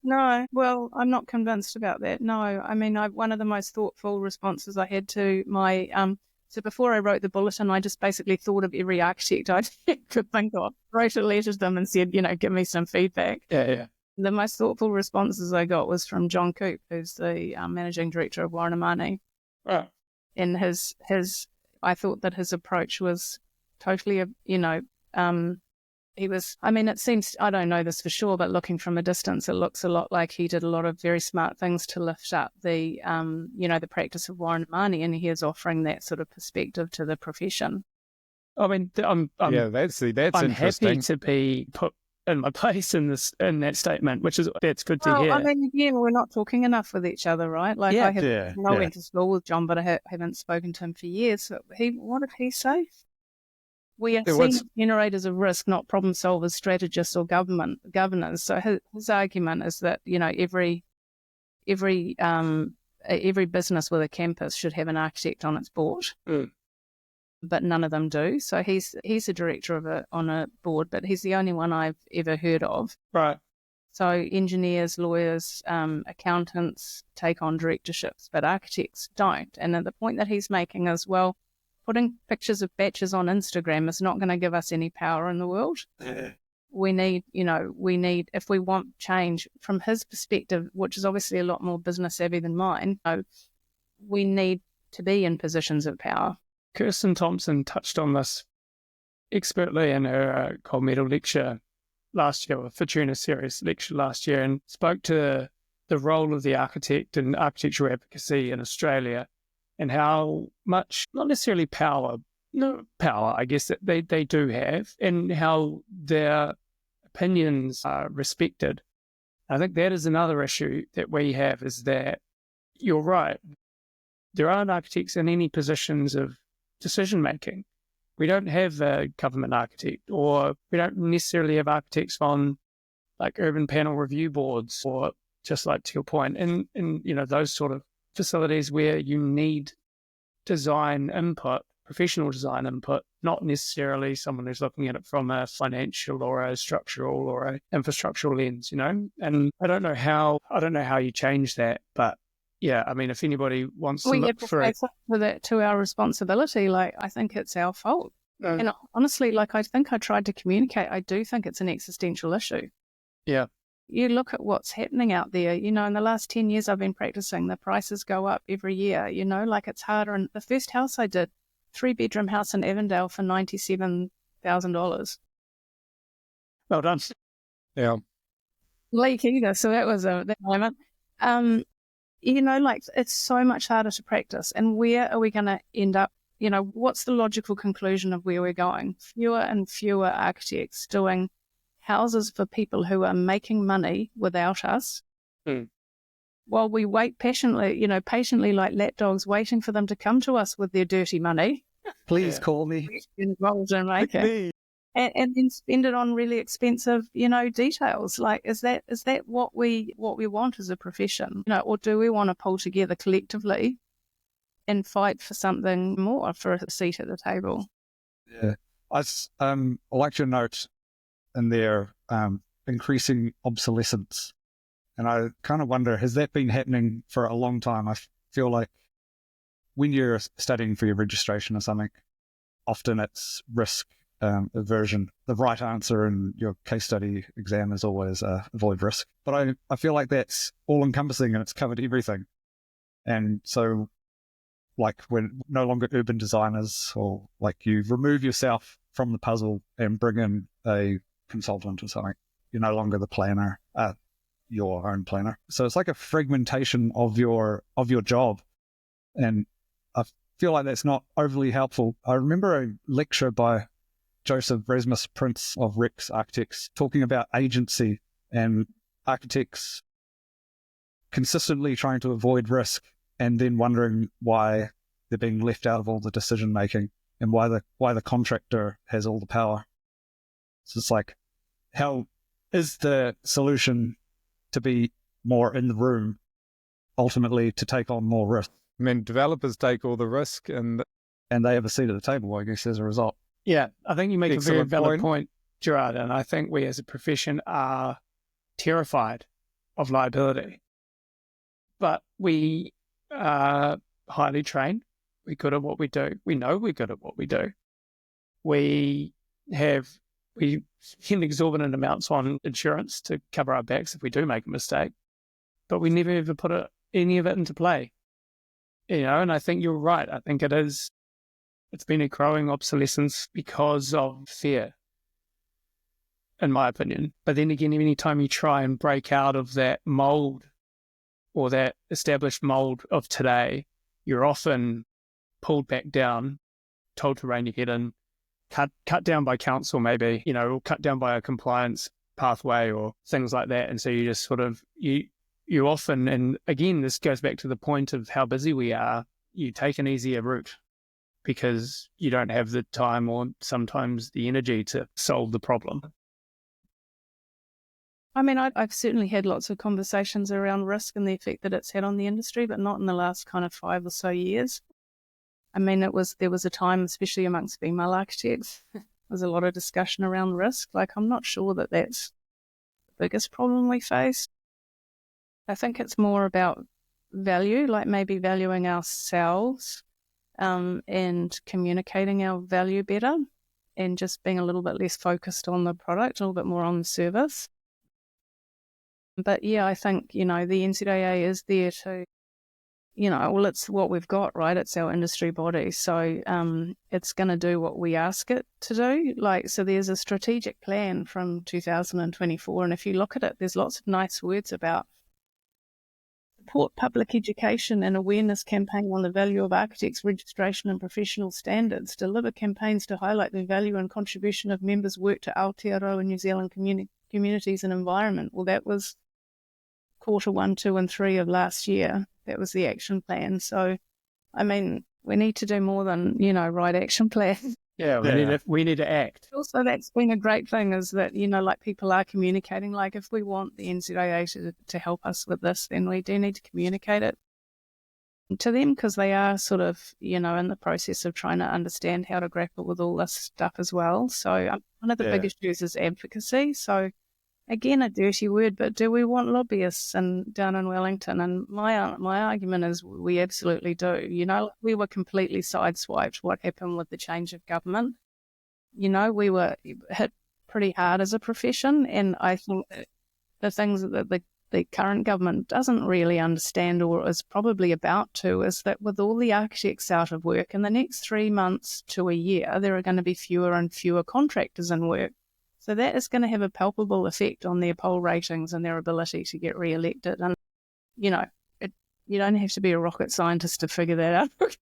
No, well, I'm not convinced about that. No, I mean, one of the most thoughtful responses I had to my so before I wrote the bulletin, I just basically thought of every architect I could think of, wrote a letter to them and said, give me some feedback. Yeah. The most thoughtful responses I got was from John Coop, who's the managing director of Warren Mani. Right. And I thought that his approach was totally, it seems, I don't know this for sure, but looking from a distance, it looks a lot like he did a lot of very smart things to lift up the practice of Warren Mani, and he is offering that sort of perspective to the profession. I mean, I'm that's I'm interesting. happy to be put in my place in that statement, that's good to hear. I mean, again, we're not talking enough with each other, right? Like, I went to school with John, but I haven't spoken to him for years. So what did he say? We are seen as generators of risk, not problem solvers, strategists, or governors. So his argument is that every business with a campus should have an architect on its board, but none of them do. So he's a director on a board, but he's the only one I've ever heard of. Right. So engineers, lawyers, accountants take on directorships, but architects don't. And then the point that he's making is, well, putting pictures of batches on Instagram is not going to give us any power in the world. Yeah. We need, if we want change from his perspective, which is obviously a lot more business savvy than mine, we need to be in positions of power. Kirsten Thompson touched on this expertly in her gold medal lecture last year, or Fortuna Series lecture last year, and spoke to the role of the architect in architectural advocacy in Australia, and how much, not necessarily power, I guess, that they do have, and how their opinions are respected. I think that is another issue that we have, is that you're right. There aren't architects in any positions of decision-making. We don't have a government architect, or we don't necessarily have architects on like urban panel review boards, or just like to your point, in those sort of facilities where you need design input, professional design input, not necessarily someone who's looking at it from a financial or a structural or an infrastructural lens, And I don't know how you change that, but yeah, I mean, if anybody wants to look for it, for that to our responsibility, like, I think it's our fault. And honestly, like, I think I tried to communicate. I do think it's an existential issue. Yeah. You look at what's happening out there, in the last 10 years I've been practicing, the prices go up every year, like, it's harder. And the first house I did, 3-bedroom house in Avondale for $97,000. Well done. Yeah. Leak either. So that was that moment. Like, it's so much harder to practice. And where are we going to end up? What's the logical conclusion of where we're going? Fewer and fewer architects doing houses for people who are making money without us, while we wait patiently like lapdogs, waiting for them to come to us with their dirty money. Please call me. And then spend it on really expensive, details. Like, is that what we want as a profession? Or do we want to pull together collectively and fight for something more, for a seat at the table. Yeah. I liked your note in there, increasing obsolescence. And I kind of wonder, has that been happening for a long time? I feel like when you're studying for your registration or something, often it's risk aversion. The right answer in your case study exam is always avoid risk. But I feel like that's all-encompassing and it's covered everything. And so, like, we're no longer urban designers, or like you remove yourself from the puzzle and bring in a consultant or something. You're no longer the planner, your own planner. So it's like a fragmentation of your job. And I feel like that's not overly helpful. I remember a lecture by Joseph Rasmus Prince of Rex Architects talking about agency and architects consistently trying to avoid risk and then wondering why they're being left out of all the decision making and why the contractor has all the power. So it's like, how is the solution to be more in the room, ultimately to take on more risk? I mean, developers take all the risk and they have a seat at the table, I guess, as a result. Yeah, I think you make a very Excellent valid point. point, Gerard, and I think we as a profession are terrified of liability. But we are highly trained. We're good at what we do. We know we're good at what we do. We spend exorbitant amounts on insurance to cover our backs if we do make a mistake, but we never ever put any of it into play. And I think you're right. I think it's been a growing obsolescence because of fear, in my opinion. But then again, anytime you try and break out of that mold or that established mold of today, you're often pulled back down, told to rein your head in, cut down by council maybe, or cut down by a compliance pathway or things like that. And so you just sort of, you often, and again, this goes back to the point of how busy we are, you take an easier route because you don't have the time or sometimes the energy to solve the problem. I mean, I've certainly had lots of conversations around risk and the effect that it's had on the industry, but not in the last kind of 5 or so years. I mean, there was a time, especially amongst female architects, there was a lot of discussion around risk. Like, I'm not sure that that's the biggest problem we face. I think it's more about value, like maybe valuing ourselves and communicating our value better and just being a little bit less focused on the product, a little bit more on the service. But yeah, I think, the NZIA is there to, well, it's what we've got, right? It's our industry body. So it's going to do what we ask it to do. So there's a strategic plan from 2024. And if you look at it, there's lots of nice words about support public education and awareness campaign on the value of architects' registration and professional standards, deliver campaigns to highlight the value and contribution of members' work to Aotearoa New Zealand communities and environment. Well, that was Q1, 2 and 3 of last year. That was the action plan. So, I mean, we need to do more than, write action plans. Yeah, we need to act. Also, that's been a great thing is that, people are communicating. Like, if we want the NZIA to help us with this, then we do need to communicate it to them because they are sort of, in the process of trying to understand how to grapple with all this stuff as well. So one of the big issues is advocacy. So, again, a dirty word, but do we want lobbyists down in Wellington? And my argument is we absolutely do. We were completely sideswiped what happened with the change of government. We were hit pretty hard as a profession, and I think the things that the current government doesn't really understand or is probably about to is that with all the architects out of work, in the next 3 months to a year, there are going to be fewer and fewer contractors in work. So that is going to have a palpable effect on their poll ratings and their ability to get re-elected. And, you don't have to be a rocket scientist to figure that out.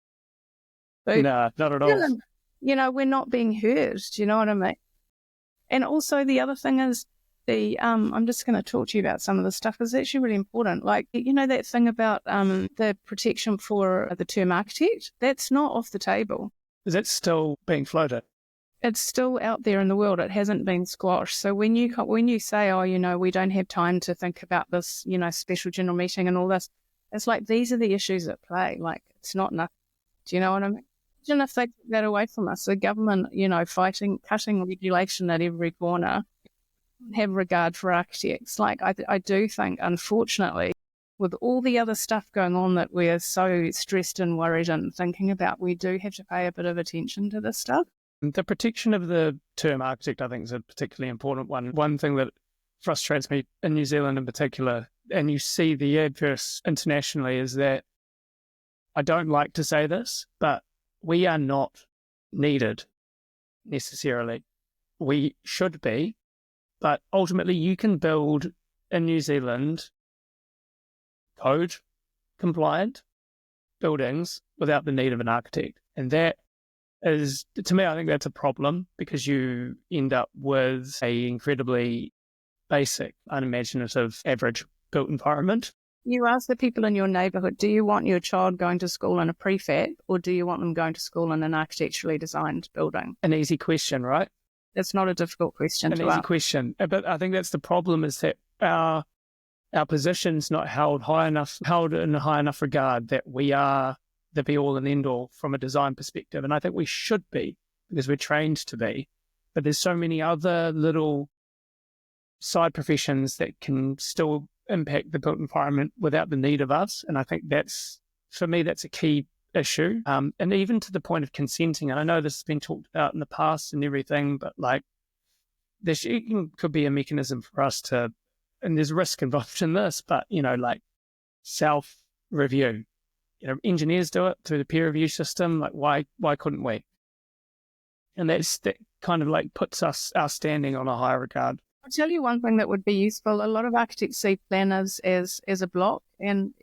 So, no, not at all. We're not being heard. Do you know what I mean? And also the other thing is I'm just going to talk to you about some of the stuff is actually really important. Like, that thing about the protection for the term architect, that's not off the table. Is that still being floated? It's still out there in the world. It hasn't been squashed. So when you say, we don't have time to think about this, special general meeting and all this, it's like these are the issues at play. Like it's not enough. Do you know what I mean? Imagine if they took that away from us, the government, cutting regulation at every corner, have regard for architects. Like, I do think, unfortunately, with all the other stuff going on that we're so stressed and worried and thinking about, we do have to pay a bit of attention to this stuff. The protection of the term architect, I think, is a particularly important one. One thing that frustrates me in New Zealand in particular, and you see the adverse internationally, is that I don't like to say this, but we are not needed necessarily. We should be, but ultimately you can build in New Zealand code compliant buildings without the need of an architect. And that is, to me, I think that's a problem, because you end up with a incredibly basic, unimaginative, average built environment. You ask the people in your neighbourhood, do you want your child going to school in a prefab, or do you want them going to school in an architecturally designed building? An easy question, right? It's not a difficult question to ask. An easy question. But I think that's the problem, is that our position's not held in a high enough regard that we are the be-all and end-all from a design perspective. And I think we should be, because we're trained to be. But there's so many other little side professions that can still impact the built environment without the need of us. And I think that's, for me, that's a key issue. And even to the point of consenting, and I know this has been talked about in the past and everything, but like, there could be a mechanism for us to, and there's risk involved in this, but, like self-review. Engineers do it through the peer review system. Like, why couldn't we? And that kind of like puts our standing on a higher regard. I'll tell you one thing that would be useful. A lot of architects see planners as a block, and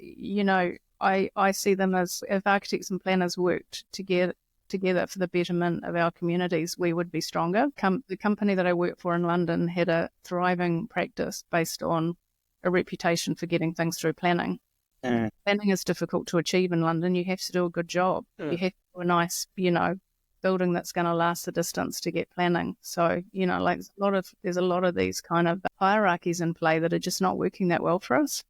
I see them as, if architects and planners worked together for the betterment of our communities, we would be stronger. The company that I work for in London had a thriving practice based on a reputation for getting things through planning. Planning is difficult to achieve in London. You have to do a good job. You have to do a nice, building that's going to last the distance to get planning. So, like there's a lot of these kind of hierarchies in play that are just not working that well for us.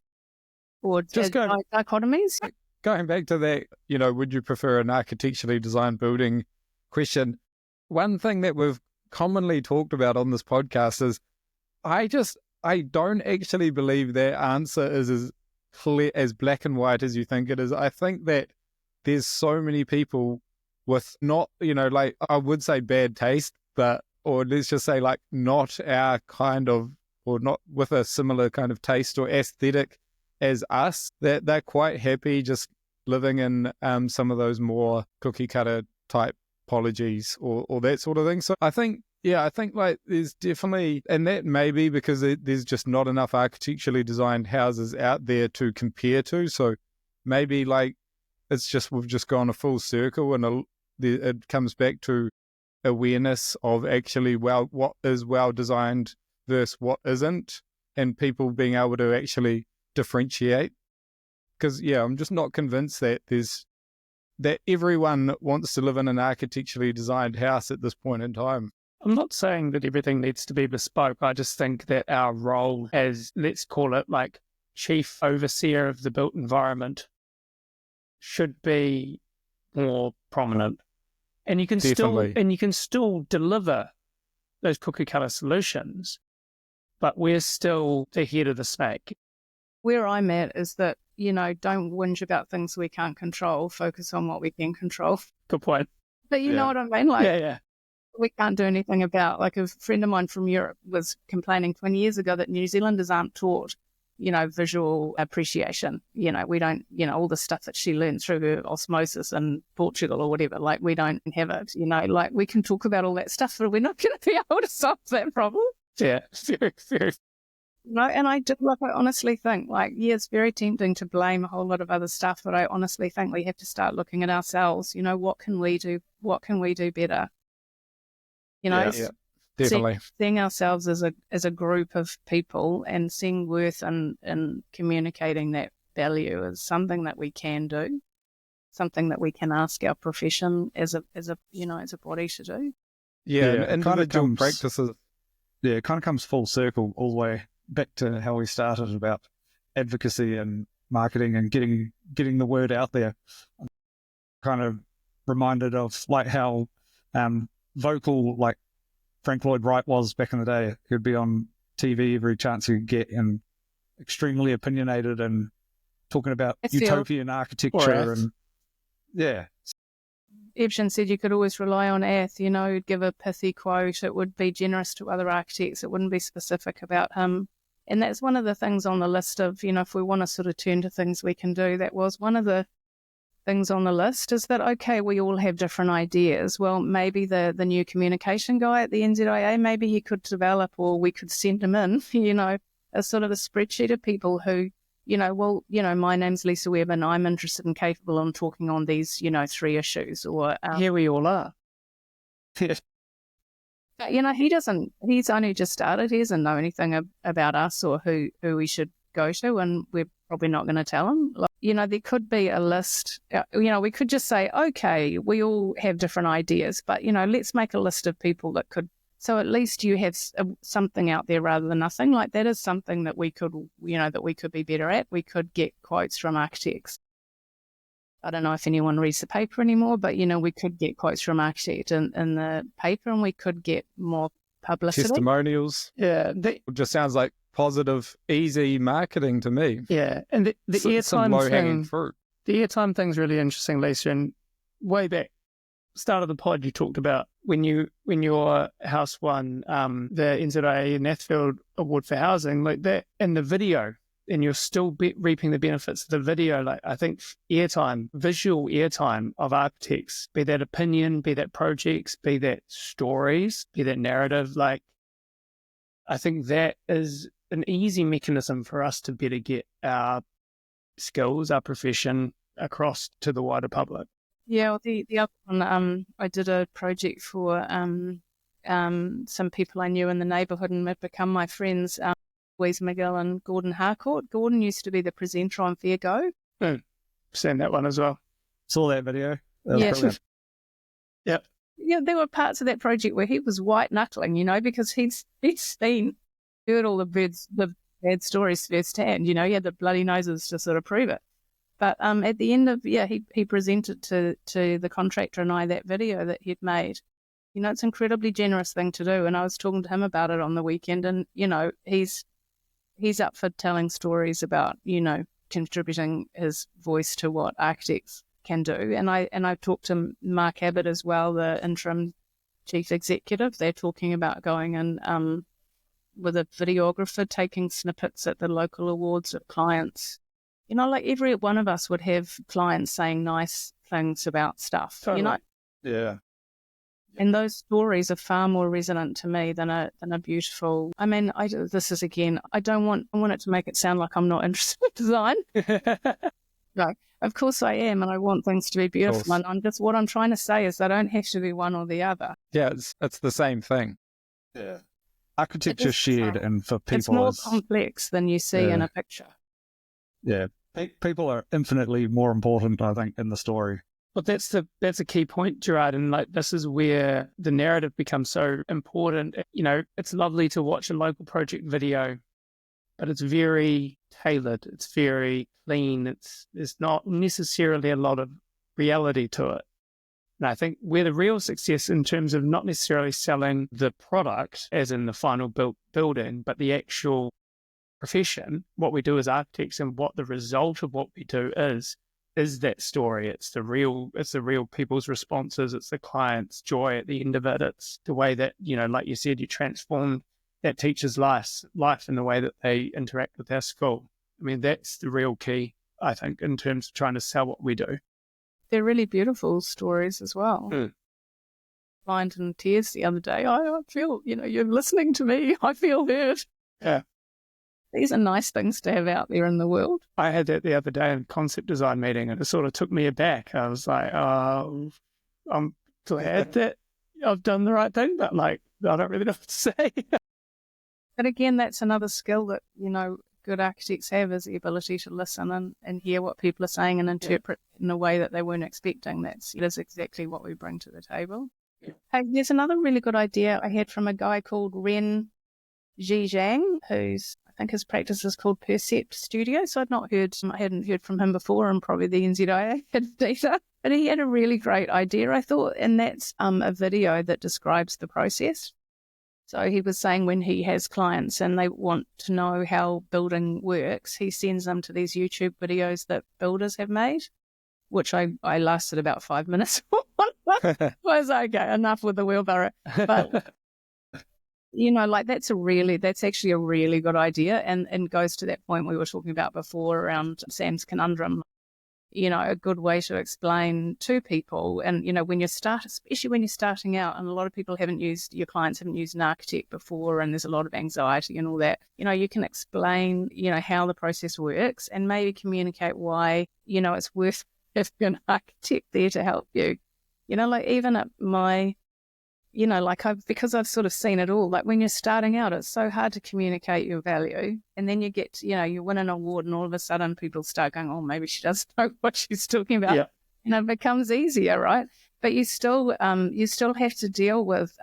Or just dichotomies. Going back to that, would you prefer an architecturally designed building question? One thing that we've commonly talked about on this podcast is I don't actually believe that answer is as clear, as black and white as you think it is. I think that there's so many people with not, I would say bad taste, or let's just say like not our kind of, or not with a similar kind of taste or aesthetic as us, that they're quite happy just living in some of those more cookie cutter type apologies or that sort of thing. So I think like there's definitely, and that may be because there's just not enough architecturally designed houses out there to compare to. So maybe like we've just gone a full circle, and it comes back to awareness of actually, well, what is well designed versus what isn't, and people being able to actually differentiate. Because I'm just not convinced that that everyone wants to live in an architecturally designed house at this point in time. I'm not saying that everything needs to be bespoke. I just think that our role as, let's call it like chief overseer of the built environment, should be more prominent. And you can still deliver those cookie cutter solutions, but we're still the head of the snake. Where I'm at is that, don't whinge about things we can't control, focus on what we can control. Good point. But you know what I mean? Like, yeah. We can't do anything about, like a friend of mine from Europe was complaining 20 years ago that New Zealanders aren't taught, visual appreciation. We don't, all the stuff that she learned through her osmosis in Portugal or whatever, like we don't have it, like we can talk about all that stuff, but we're not going to be able to solve that problem. Yeah, very. And I honestly think, it's very tempting to blame a whole lot of other stuff, but I honestly think we have to start looking at ourselves. What can we do? What can we do better? Definitely. Seeing ourselves as a group of people and seeing worth and communicating that value is something that we can do, something that we can ask our profession as a body to do. And individual practices. Yeah, it kind of comes full circle all the way back to how we started about advocacy and marketing and getting the word out there. Kind of reminded of like how vocal like Frank Lloyd Wright was back in the day. He'd be on TV every chance he could get and extremely opinionated and talking about utopian architecture and Ebsen said you could always rely on Ath, he'd give a pithy quote, it would be generous to other architects, it wouldn't be specific about him. And that's one of the things on the list of, if we want to sort of turn to things we can do, that was one of the things on the list is that, okay, we all have different ideas. Well, maybe the new communication guy at the NZIA, maybe he could develop, or we could send him in, a sort of a spreadsheet of people who, my name's Lisa Webb and I'm interested and capable in talking on these, 3 issues. Or here we all are. But, he's only just started. He doesn't know anything about us or who we should go to, and we're probably not going to tell him. There could be a list, we could just say, okay, we all have different ideas, but, let's make a list of people that could, so at least you have something out there rather than nothing. Like that is something that we could, that we could be better at. We could get quotes from architects. I don't know if anyone reads the paper anymore, but, we could get quotes from architects in the paper, and we could get more publicity. Testimonials. Yeah. It just sounds like positive, easy marketing to me. Yeah. And the some low-hanging fruit. The airtime thing's really interesting, Lisa. And way back, start of the pod, you talked about when your house won the NZIA Nathfield Award for Housing, like that in the video, and you're still reaping the benefits of the video. Like I think visual airtime of architects, be that opinion, be that projects, be that stories, be that narrative, like I think that is an easy mechanism for us to better get our skills, our profession across to the wider public. Yeah, well, the other one, I did a project for some people I knew in the neighbourhood and had become my friends, Louise McGill and Gordon Harcourt. Gordon used to be the presenter on Fair Go. Seen that one as well. Saw that video. That Yep. Yeah, there were parts of that project where he was white knuckling, because he'd heard all the bad stories firsthand. He had the bloody noses to sort of prove it. But at the end of, he presented to the contractor and I that video that he'd made. It's an incredibly generous thing to do. And I was talking to him about it on the weekend, and, he's up for telling stories about, contributing his voice to what architects can do. And I talked to Mark Abbott as well, the interim chief executive. They're talking about going in with a videographer, taking snippets at the local awards of clients. Like every one of us would have clients saying nice things about stuff, Totally. Yeah. And those stories are far more resonant to me than a beautiful. I mean, I want it to make it sound like I'm not interested in design. No, of course I am, and I want things to be beautiful. And what I'm trying to say is they don't have to be one or the other. Yeah, it's the same thing. Yeah. Architecture shared, and for people, it's more complex than you see in a picture. Yeah, people are infinitely more important, I think, in the story. But that's a key point, Gerard, and like this is where the narrative becomes so important. It's lovely to watch a local project video, but it's very tailored. It's very clean. There's not necessarily a lot of reality to it. And I think where the real success in terms of not necessarily selling the product, as in the final building, but the actual profession, what we do as architects and what the result of what we do is that story. It's the real people's responses. It's the client's joy at the end of it. It's the way that, like you said, you transform that teacher's life in the way that they interact with our school. I mean, that's the real key, I think, in terms of trying to sell what we do. They're really beautiful stories as well. Blind in tears the other day. I feel, you're listening to me. I feel heard. Yeah. These are nice things to have out there in the world. I had that the other day in a concept design meeting, and it sort of took me aback. I was like, oh, I'm glad that I've done the right thing, but I don't really know what to say. But again, that's another skill that, good architects have, is the ability to listen and hear what people are saying and interpret in a way that they weren't expecting. That is exactly what we bring to the table. Yeah. Hey, there's another really good idea I had from a guy called Ren Zhizhang, who's, I think his practice is called Percept Studio. So I hadn't heard from him before, and probably the NZIA hadn't either. But he had a really great idea, I thought, and that's a video that describes the process. So he was saying when he has clients and they want to know how building works, he sends them to these YouTube videos that builders have made, which I lasted about 5 minutes. Was okay, enough with the wheelbarrow. But like that's actually a really good idea, and goes to that point we were talking about before around Sam's conundrum. A good way to explain to people, and when especially when you're starting out, and a lot of people your clients haven't used an architect before, and there's a lot of anxiety and all that. You can explain, how the process works, and maybe communicate why, it's worth having an architect there to help you. Like even at my, because I've sort of seen it all, like when you're starting out, it's so hard to communicate your value. And then you get, you win an award and all of a sudden people start going, oh, maybe she doesn't know what she's talking about. Yeah. It becomes easier, right? But you still have to deal with,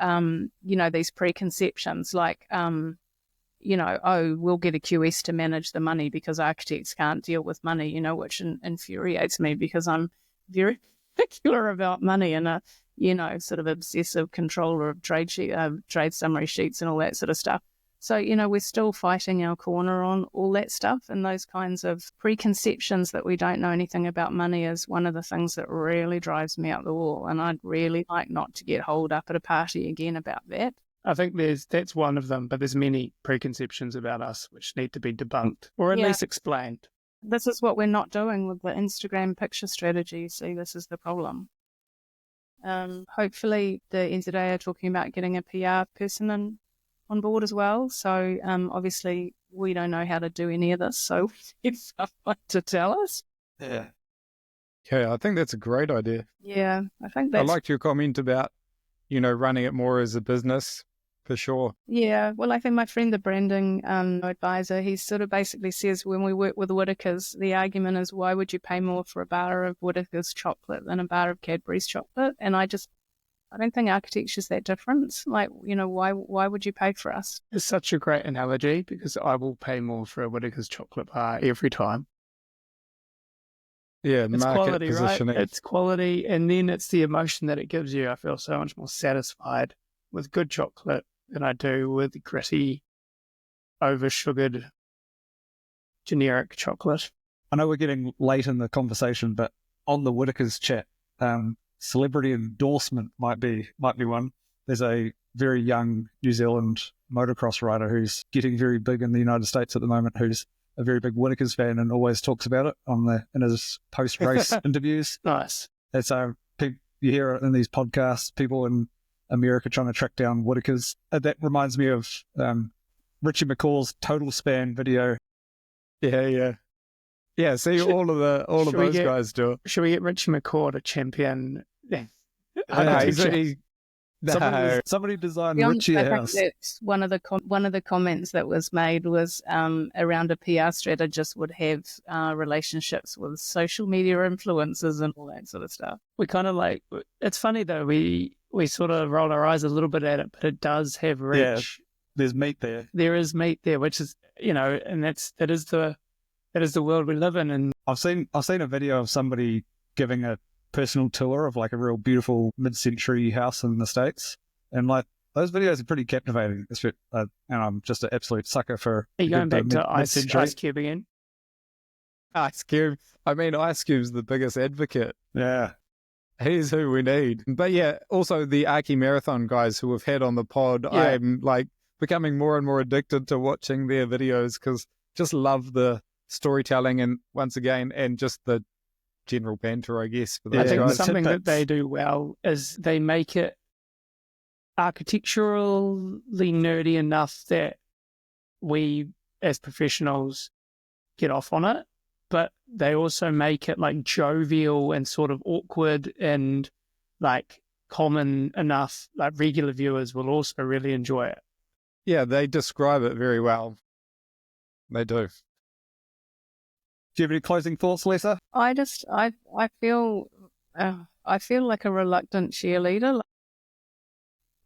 these preconceptions like, we'll get a QS to manage the money because architects can't deal with money, which infuriates me because I'm very particular about money and sort of obsessive controller of trade summary sheets and all that sort of stuff. So, we're still fighting our corner on all that stuff, and those kinds of preconceptions that we don't know anything about money is one of the things that really drives me up the wall. And I'd really like not to get holed up at a party again about that. I think that's one of them, but there's many preconceptions about us which need to be debunked or at least explained. This is what we're not doing with the Instagram picture strategy. See, this is the problem. Hopefully the NZIA are talking about getting a PR person on board as well. So obviously we don't know how to do any of this, so it's someone to tell us. Yeah. Yeah, I think that's a great idea. Yeah, I think that's... I liked your comment about, running it more as a business, for sure. Yeah, well, I think my friend, the branding advisor, he sort of basically says when we work with Whittaker's, the argument is why would you pay more for a bar of Whittaker's chocolate than a bar of Cadbury's chocolate? And I don't think architecture's that different. Like, why would you pay for us? It's such a great analogy because I will pay more for a Whittaker's chocolate bar every time. Yeah, it's quality, positioning. Right? It's quality, and then it's the emotion that it gives you. I feel so much more satisfied with good chocolate than I do with gritty, over-sugared, generic chocolate. I know we're getting late in the conversation, but on the Whittaker's chat, celebrity endorsement might be one. There's a very young New Zealand motocross rider who's getting very big in the United States at the moment, who's a very big Whittaker's fan and always talks about it in his post-race interviews. Nice. It's you hear it in these podcasts, people in America trying to track down Whittaker's. That reminds me of Richie McCaw's Total Span video. Yeah. See, all of those guys do it. Should we get Richie McCaw to champion? Somebody designed Richie a house. That's one of the comments that was made was around a PR strategist would have relationships with social media influencers and all that sort of stuff. We kind of it's funny though, we sort of roll our eyes a little bit at it, but it does have reach. Yeah, there's meat there. There is meat there, which is, and that is the world we live in. And I've seen a video of somebody giving a personal tour of like a real beautiful mid-century house in the States, and like those videos are pretty captivating. And I'm just an absolute sucker for. Are you going back to Ice Cube again? Ice Cube. I mean, Ice Cube's the biggest advocate. Yeah, he's who we need. But yeah, also the Archie Marathon guys who we've had on the pod. Yeah. I'm like becoming more and more addicted to watching their videos because just love the storytelling and once again and just the general banter, I guess. For those I think guys. something that they do well is they make it architecturally nerdy enough that we as professionals get off on it, but they also make it like jovial and sort of awkward and like common enough, like regular viewers will also really enjoy it. Yeah, they describe it very well. They do. Do you have any closing thoughts, Lisa? I feel like a reluctant cheerleader.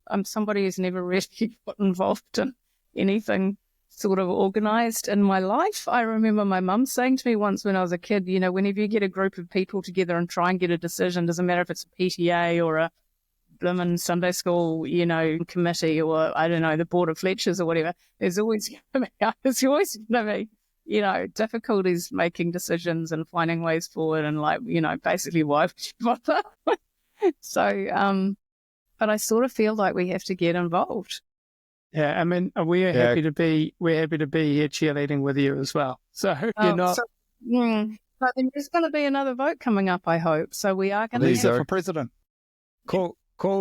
I'm somebody who's never really got involved in anything sort of organised in my life. I remember my mum saying to me once when I was a kid, you know, whenever you get a group of people together and try and get a decision, doesn't matter if it's a PTA or a bloomin' Sunday school, you know, committee, or I don't know, the board of lectures or whatever, there's always going to be, you know, difficulties making decisions and finding ways forward, and like, you know, basically why would you bother? So, but I sort of feel like we have to get involved. Yeah, I mean, we're happy to be here cheerleading with you as well. So you're not. But there's going to be another vote coming up, I hope. So we are going to. Lisa for president. Call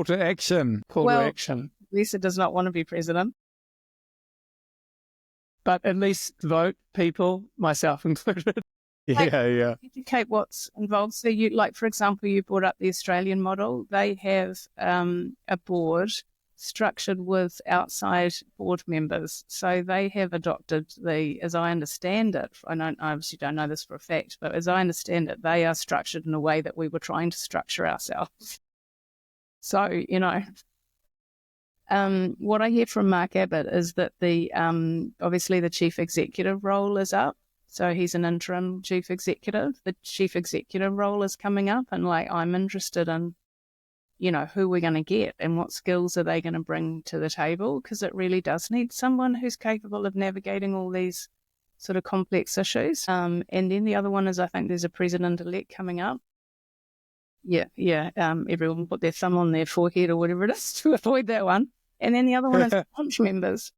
to action. Call to action. Lisa does not want to be president. But at least vote, people, myself included. Yeah. Educate what's involved. So you, like, for example, you brought up the Australian model. They have a board structured with outside board members. So they have adopted as I understand it, I obviously don't know this for a fact, but as I understand it, they are structured in a way that we were trying to structure ourselves. So, you know, what I hear from Mark Abbott is that obviously the chief executive role is up. So he's an interim chief executive. The chief executive role is coming up, and like, I'm interested in, you know, who we're going to get and what skills are they going to bring to the table, because it really does need someone who's capable of navigating all these sort of complex issues. And then the other one is, I think there's a president-elect coming up. Yeah. Everyone put their thumb on their forehead or whatever it is to avoid that one. And then the other one is branch members.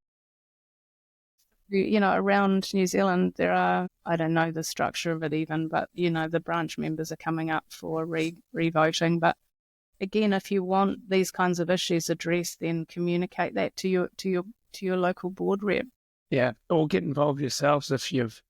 You know, around New Zealand, there are, I don't know the structure of it even, but, you know, the branch members are coming up for re-voting. But again, if you want these kinds of issues addressed, then communicate that to your local board rep. Yeah, or get involved yourselves if you've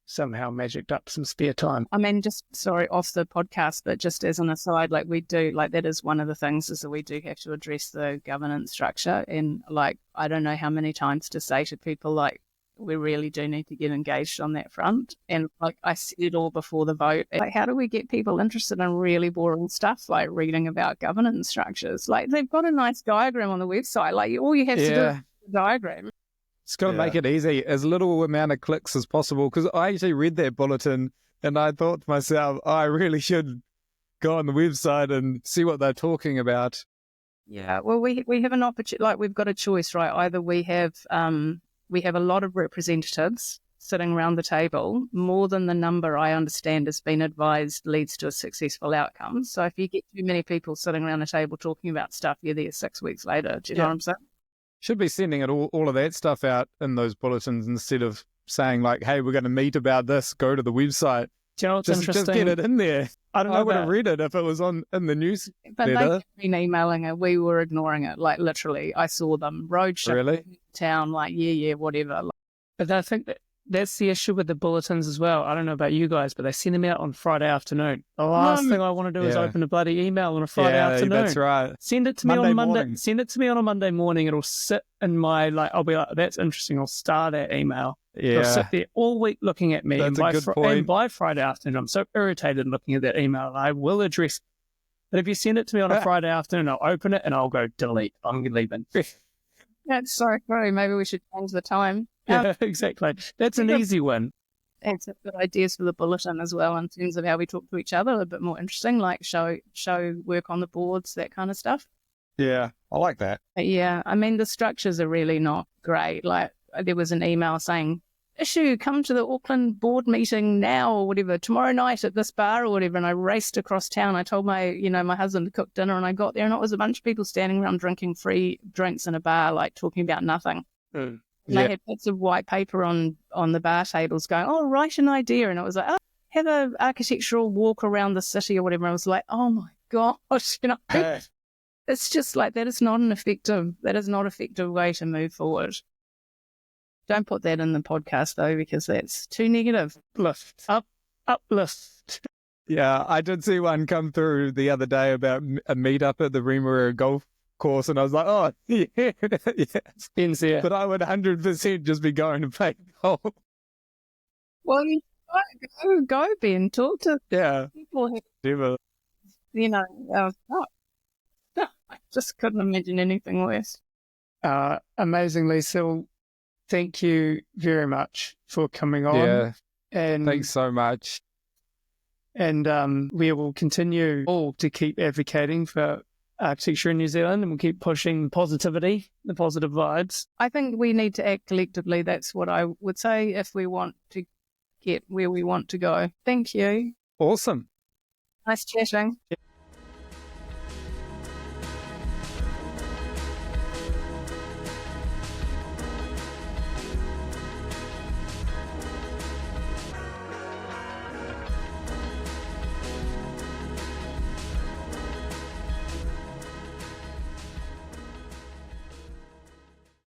somehow magicked up some spare time. I mean, just sorry, off the podcast, but just as an aside, like, we do, like, that is one of the things, is that we do have to address the governance structure. And like, I don't know how many times to say to people, like, we really do need to get engaged on that front. And like, I said it all before the vote, like, how do we get people interested in really boring stuff like reading about governance structures? Like, they've got a nice diagram on the website. Like, all you have to do is the diagram. It's got to make it easy, as little amount of clicks as possible. Because I actually read that bulletin and I thought to myself, I really should go on the website and see what they're talking about. Yeah, well, we have an opportunity. Like, we've got a choice, right? Either we have a lot of representatives sitting around the table, more than the number I understand has been advised leads to a successful outcome. So if you get too many people sitting around the table talking about stuff, you're there 6 weeks later. Do you know what I'm saying? Should be sending all of that stuff out in those bulletins instead of saying like, hey, we're going to meet about this, go to the website. Do you know what's interesting? Just get it in there. I would have read it if it was in the news. But they've been emailing it. We were ignoring it. Like, literally, I saw them roadshow town, like, whatever. But I think that's the issue with the bulletins as well. I don't know about you guys, but they send them out on Friday afternoon. The last thing I want to do is open a bloody email on a Friday afternoon. That's right. Send it to me on Monday. Morning. Send it to me on a Monday morning. It'll sit in my, like, I'll be like, that's interesting. I'll star that email. Yeah. It'll sit there all week looking at me. That's and a good point. And by Friday afternoon, I'm so irritated looking at that email. I will address it. But if you send it to me on a Friday afternoon, I'll open it and I'll go delete. I'm leaving. That's so funny. Maybe we should change the time. Yeah, exactly. That's an easy one. And some good ideas for the bulletin as well, in terms of how we talk to each other, a bit more interesting, like show work on the boards, that kind of stuff. Yeah, I like that. But yeah, I mean, the structures are really not great. Like, there was an email saying, come to the Auckland board meeting now or whatever, tomorrow night at this bar or whatever. And I raced across town. I told my husband to cook dinner, and I got there and it was a bunch of people standing around drinking free drinks in a bar, like talking about nothing. And they had bits of white paper on the bar tables going, oh, write an idea. And it was like, oh, have an architectural walk around the city or whatever. And I was like, oh my gosh, it's just like, that is not an effective way to move forward. Don't put that in the podcast though, because that's too negative. Uplift. Yeah, I did see one come through the other day about a meetup at the Remuera golf course, and I was like, oh, yeah. NZIA. But I would 100% just be going to play golf. Well, you go, Ben. Talk to people who, I just couldn't imagine anything worse. Amazingly, so thank you very much for coming on. Yeah, And thanks so much. And we will continue all to keep advocating for architecture in New Zealand, and we'll keep pushing positivity, the positive vibes. I think we need to act collectively. That's what I would say if we want to get where we want to go. Thank you. Awesome. Nice chatting.